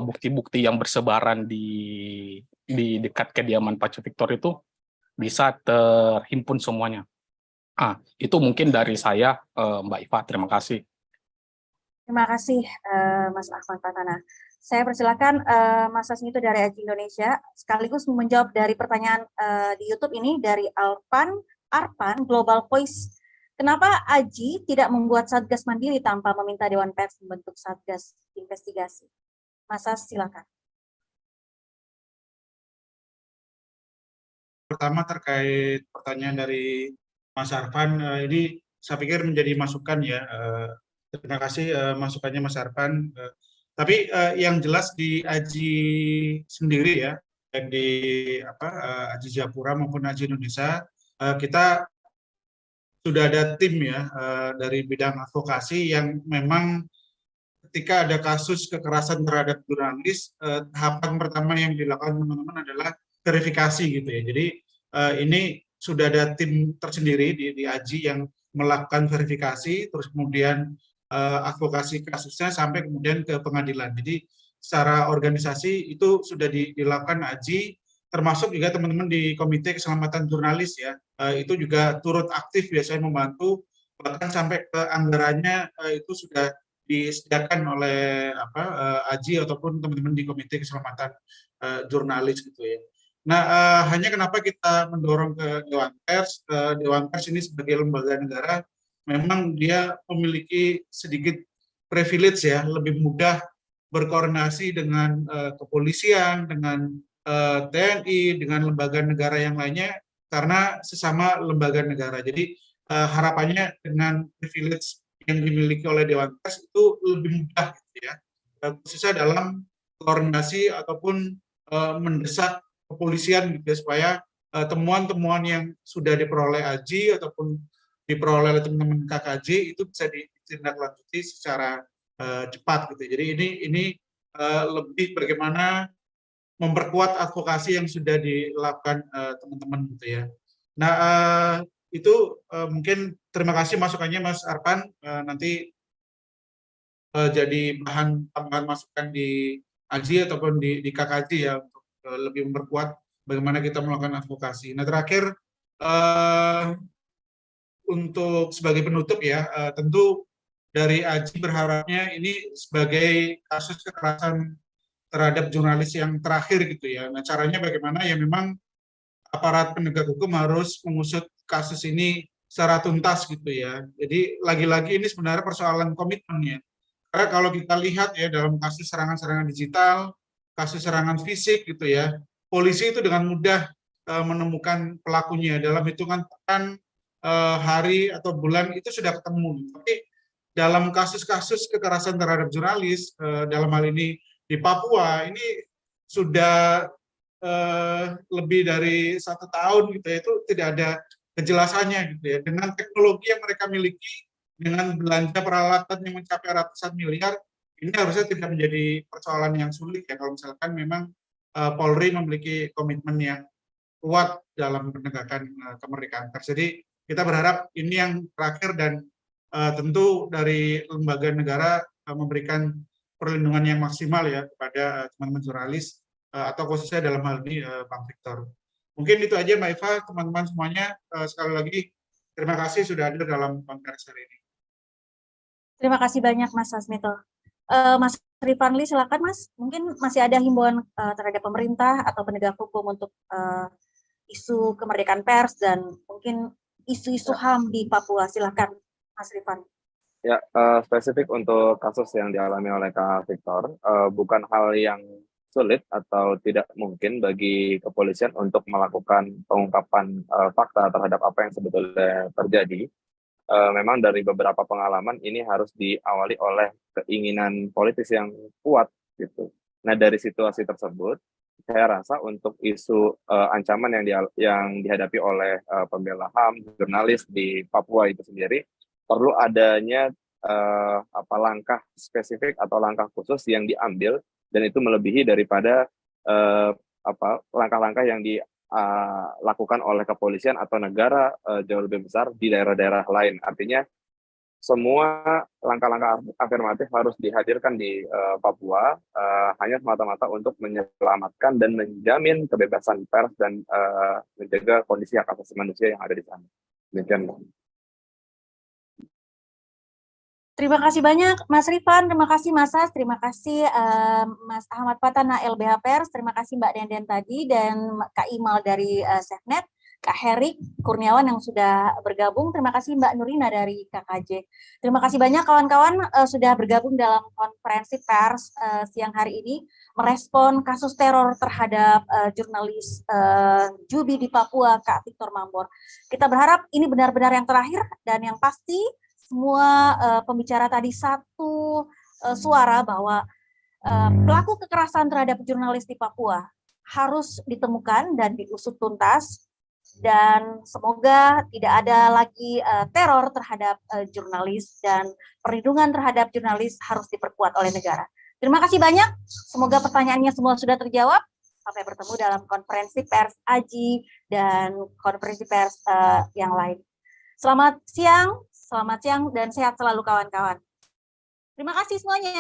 bukti-bukti yang bersebaran di dekat kediaman Pak Victor itu bisa terhimpun semuanya. Itu mungkin dari saya, Mbak Iva. Terima kasih. Terima kasih Mas Ahmad Fatana. Saya persilakan Mas Sasmito dari AJI Indonesia sekaligus menjawab dari pertanyaan di YouTube ini dari Arpan Global Voice. Kenapa AJI tidak membuat satgas mandiri tanpa meminta Dewan Pers membentuk satgas investigasi? Mas Sas, silakan. Pertama terkait pertanyaan dari Mas Arfan, ini saya pikir menjadi masukan ya. Terima kasih masukannya Mas Arfan. Tapi yang jelas di AJI sendiri ya, baik di AJI Jayapura maupun AJI Indonesia, kita sudah ada tim ya dari bidang advokasi yang memang ketika ada kasus kekerasan terhadap jurnalis, tahapan pertama yang dilakukan teman-teman adalah verifikasi gitu ya. Jadi ini sudah ada tim tersendiri di AJI yang melakukan verifikasi, terus kemudian advokasi kasusnya sampai kemudian ke pengadilan. Jadi secara organisasi itu sudah dilakukan AJI, termasuk juga teman-teman di Komite Keselamatan Jurnalis ya, itu juga turut aktif biasanya membantu, bahkan sampai ke anggarannya itu sudah disediakan oleh AJI ataupun teman-teman di Komite Keselamatan Jurnalis gitu ya. Nah, hanya kenapa kita mendorong ke Dewan Pers? Dewan Pers ini sebagai lembaga negara memang dia memiliki sedikit privilege ya, lebih mudah berkoordinasi dengan kepolisian, dengan TNI, dengan lembaga negara yang lainnya karena sesama lembaga negara. Jadi harapannya dengan privilege yang dimiliki oleh Dewan Pers itu lebih mudah gitu ya, khususnya dalam koordinasi ataupun mendesak kepolisian gitu ya, supaya temuan-temuan yang sudah diperoleh AJI ataupun diperoleh oleh teman-teman KKJ itu bisa ditindaklanjuti secara cepat gitu. Jadi ini lebih bagaimana memperkuat advokasi yang sudah dilakukan teman-teman gitu ya. Nah, itu mungkin terima kasih masukannya Mas Arpan, nanti jadi bahan tambahan masukan di AJI ataupun di KKJ ya untuk lebih memperkuat bagaimana kita melakukan advokasi. Nah, terakhir untuk sebagai penutup ya, tentu dari Aji berharapnya ini sebagai kasus kekerasan terhadap jurnalis yang terakhir gitu ya. Nah, caranya bagaimana ya, memang aparat penegak hukum harus mengusut kasus ini secara tuntas gitu ya. Jadi lagi-lagi ini sebenarnya persoalan komitmen ya. Karena kalau kita lihat ya dalam kasus serangan-serangan digital, kasus serangan fisik gitu ya, polisi itu dengan mudah menemukan pelakunya dalam hitungan pekan, hari atau bulan itu sudah ketemu. Tapi dalam kasus-kasus kekerasan terhadap jurnalis, dalam hal ini di Papua, ini sudah lebih dari 1 tahun gitu ya, itu tidak ada kejelasannya gitu ya. Dengan teknologi yang mereka miliki, dengan belanja peralatan yang mencapai ratusan miliar, ini harusnya tidak menjadi persoalan yang sulit ya kalau misalkan memang Polri memiliki komitmen yang kuat dalam penegakan kemerdekaan pers. Jadi kita berharap ini yang terakhir, dan tentu dari lembaga negara memberikan perlindungan yang maksimal ya kepada teman-teman jurnalis, atau khususnya dalam hal ini Bang Victor. Mungkin itu aja Mbak Eva, teman-teman semuanya. Sekali lagi terima kasih sudah hadir dalam konferensi hari ini. Terima kasih banyak Mas Sasmito. Mas Rifanli, silakan Mas. Mungkin masih ada himbauan terhadap pemerintah atau penegak hukum untuk isu kemerdekaan pers dan mungkin isu-isu HAM di Papua. Silakan Mas Rifan. Ya, spesifik untuk kasus yang dialami oleh Kak Victor, bukan hal yang sulit atau tidak mungkin bagi kepolisian untuk melakukan pengungkapan fakta terhadap apa yang sebetulnya terjadi. Memang dari beberapa pengalaman ini harus diawali oleh keinginan politis yang kuat gitu. Nah, dari situasi tersebut, saya rasa untuk isu ancaman yang dihadapi oleh pembela HAM, jurnalis di Papua itu sendiri, perlu adanya langkah spesifik atau langkah khusus yang diambil, dan itu melebihi daripada langkah-langkah yang dilakukan oleh kepolisian atau negara jauh lebih besar di daerah-daerah lain. Artinya semua langkah-langkah afirmatif harus dihadirkan di Papua hanya semata-mata untuk menyelamatkan dan menjamin kebebasan pers dan menjaga kondisi hak asasi manusia yang ada di sana. Demikian. Terima kasih banyak Mas Rifan, terima kasih Mas Sas, terima kasih Mas Ahmad Fatana LBH Pers, terima kasih Mbak Denden tadi, dan Kak Imal dari Safenet, Kak Herik Kurniawan yang sudah bergabung, terima kasih Mbak Nurina dari KKJ. Terima kasih banyak kawan-kawan sudah bergabung dalam konferensi pers siang hari ini, merespon kasus teror terhadap jurnalis Jubi di Papua, Kak Victor Mambor. Kita berharap ini benar-benar yang terakhir, dan yang pasti semua pembicara tadi satu suara bahwa pelaku kekerasan terhadap jurnalis di Papua harus ditemukan dan diusut tuntas, dan semoga tidak ada lagi teror terhadap jurnalis, dan perlindungan terhadap jurnalis harus diperkuat oleh negara. Terima kasih banyak, semoga pertanyaannya semua sudah terjawab. Sampai bertemu dalam konferensi pers Aji dan konferensi pers yang lain. Selamat siang dan sehat selalu kawan-kawan. Terima kasih semuanya.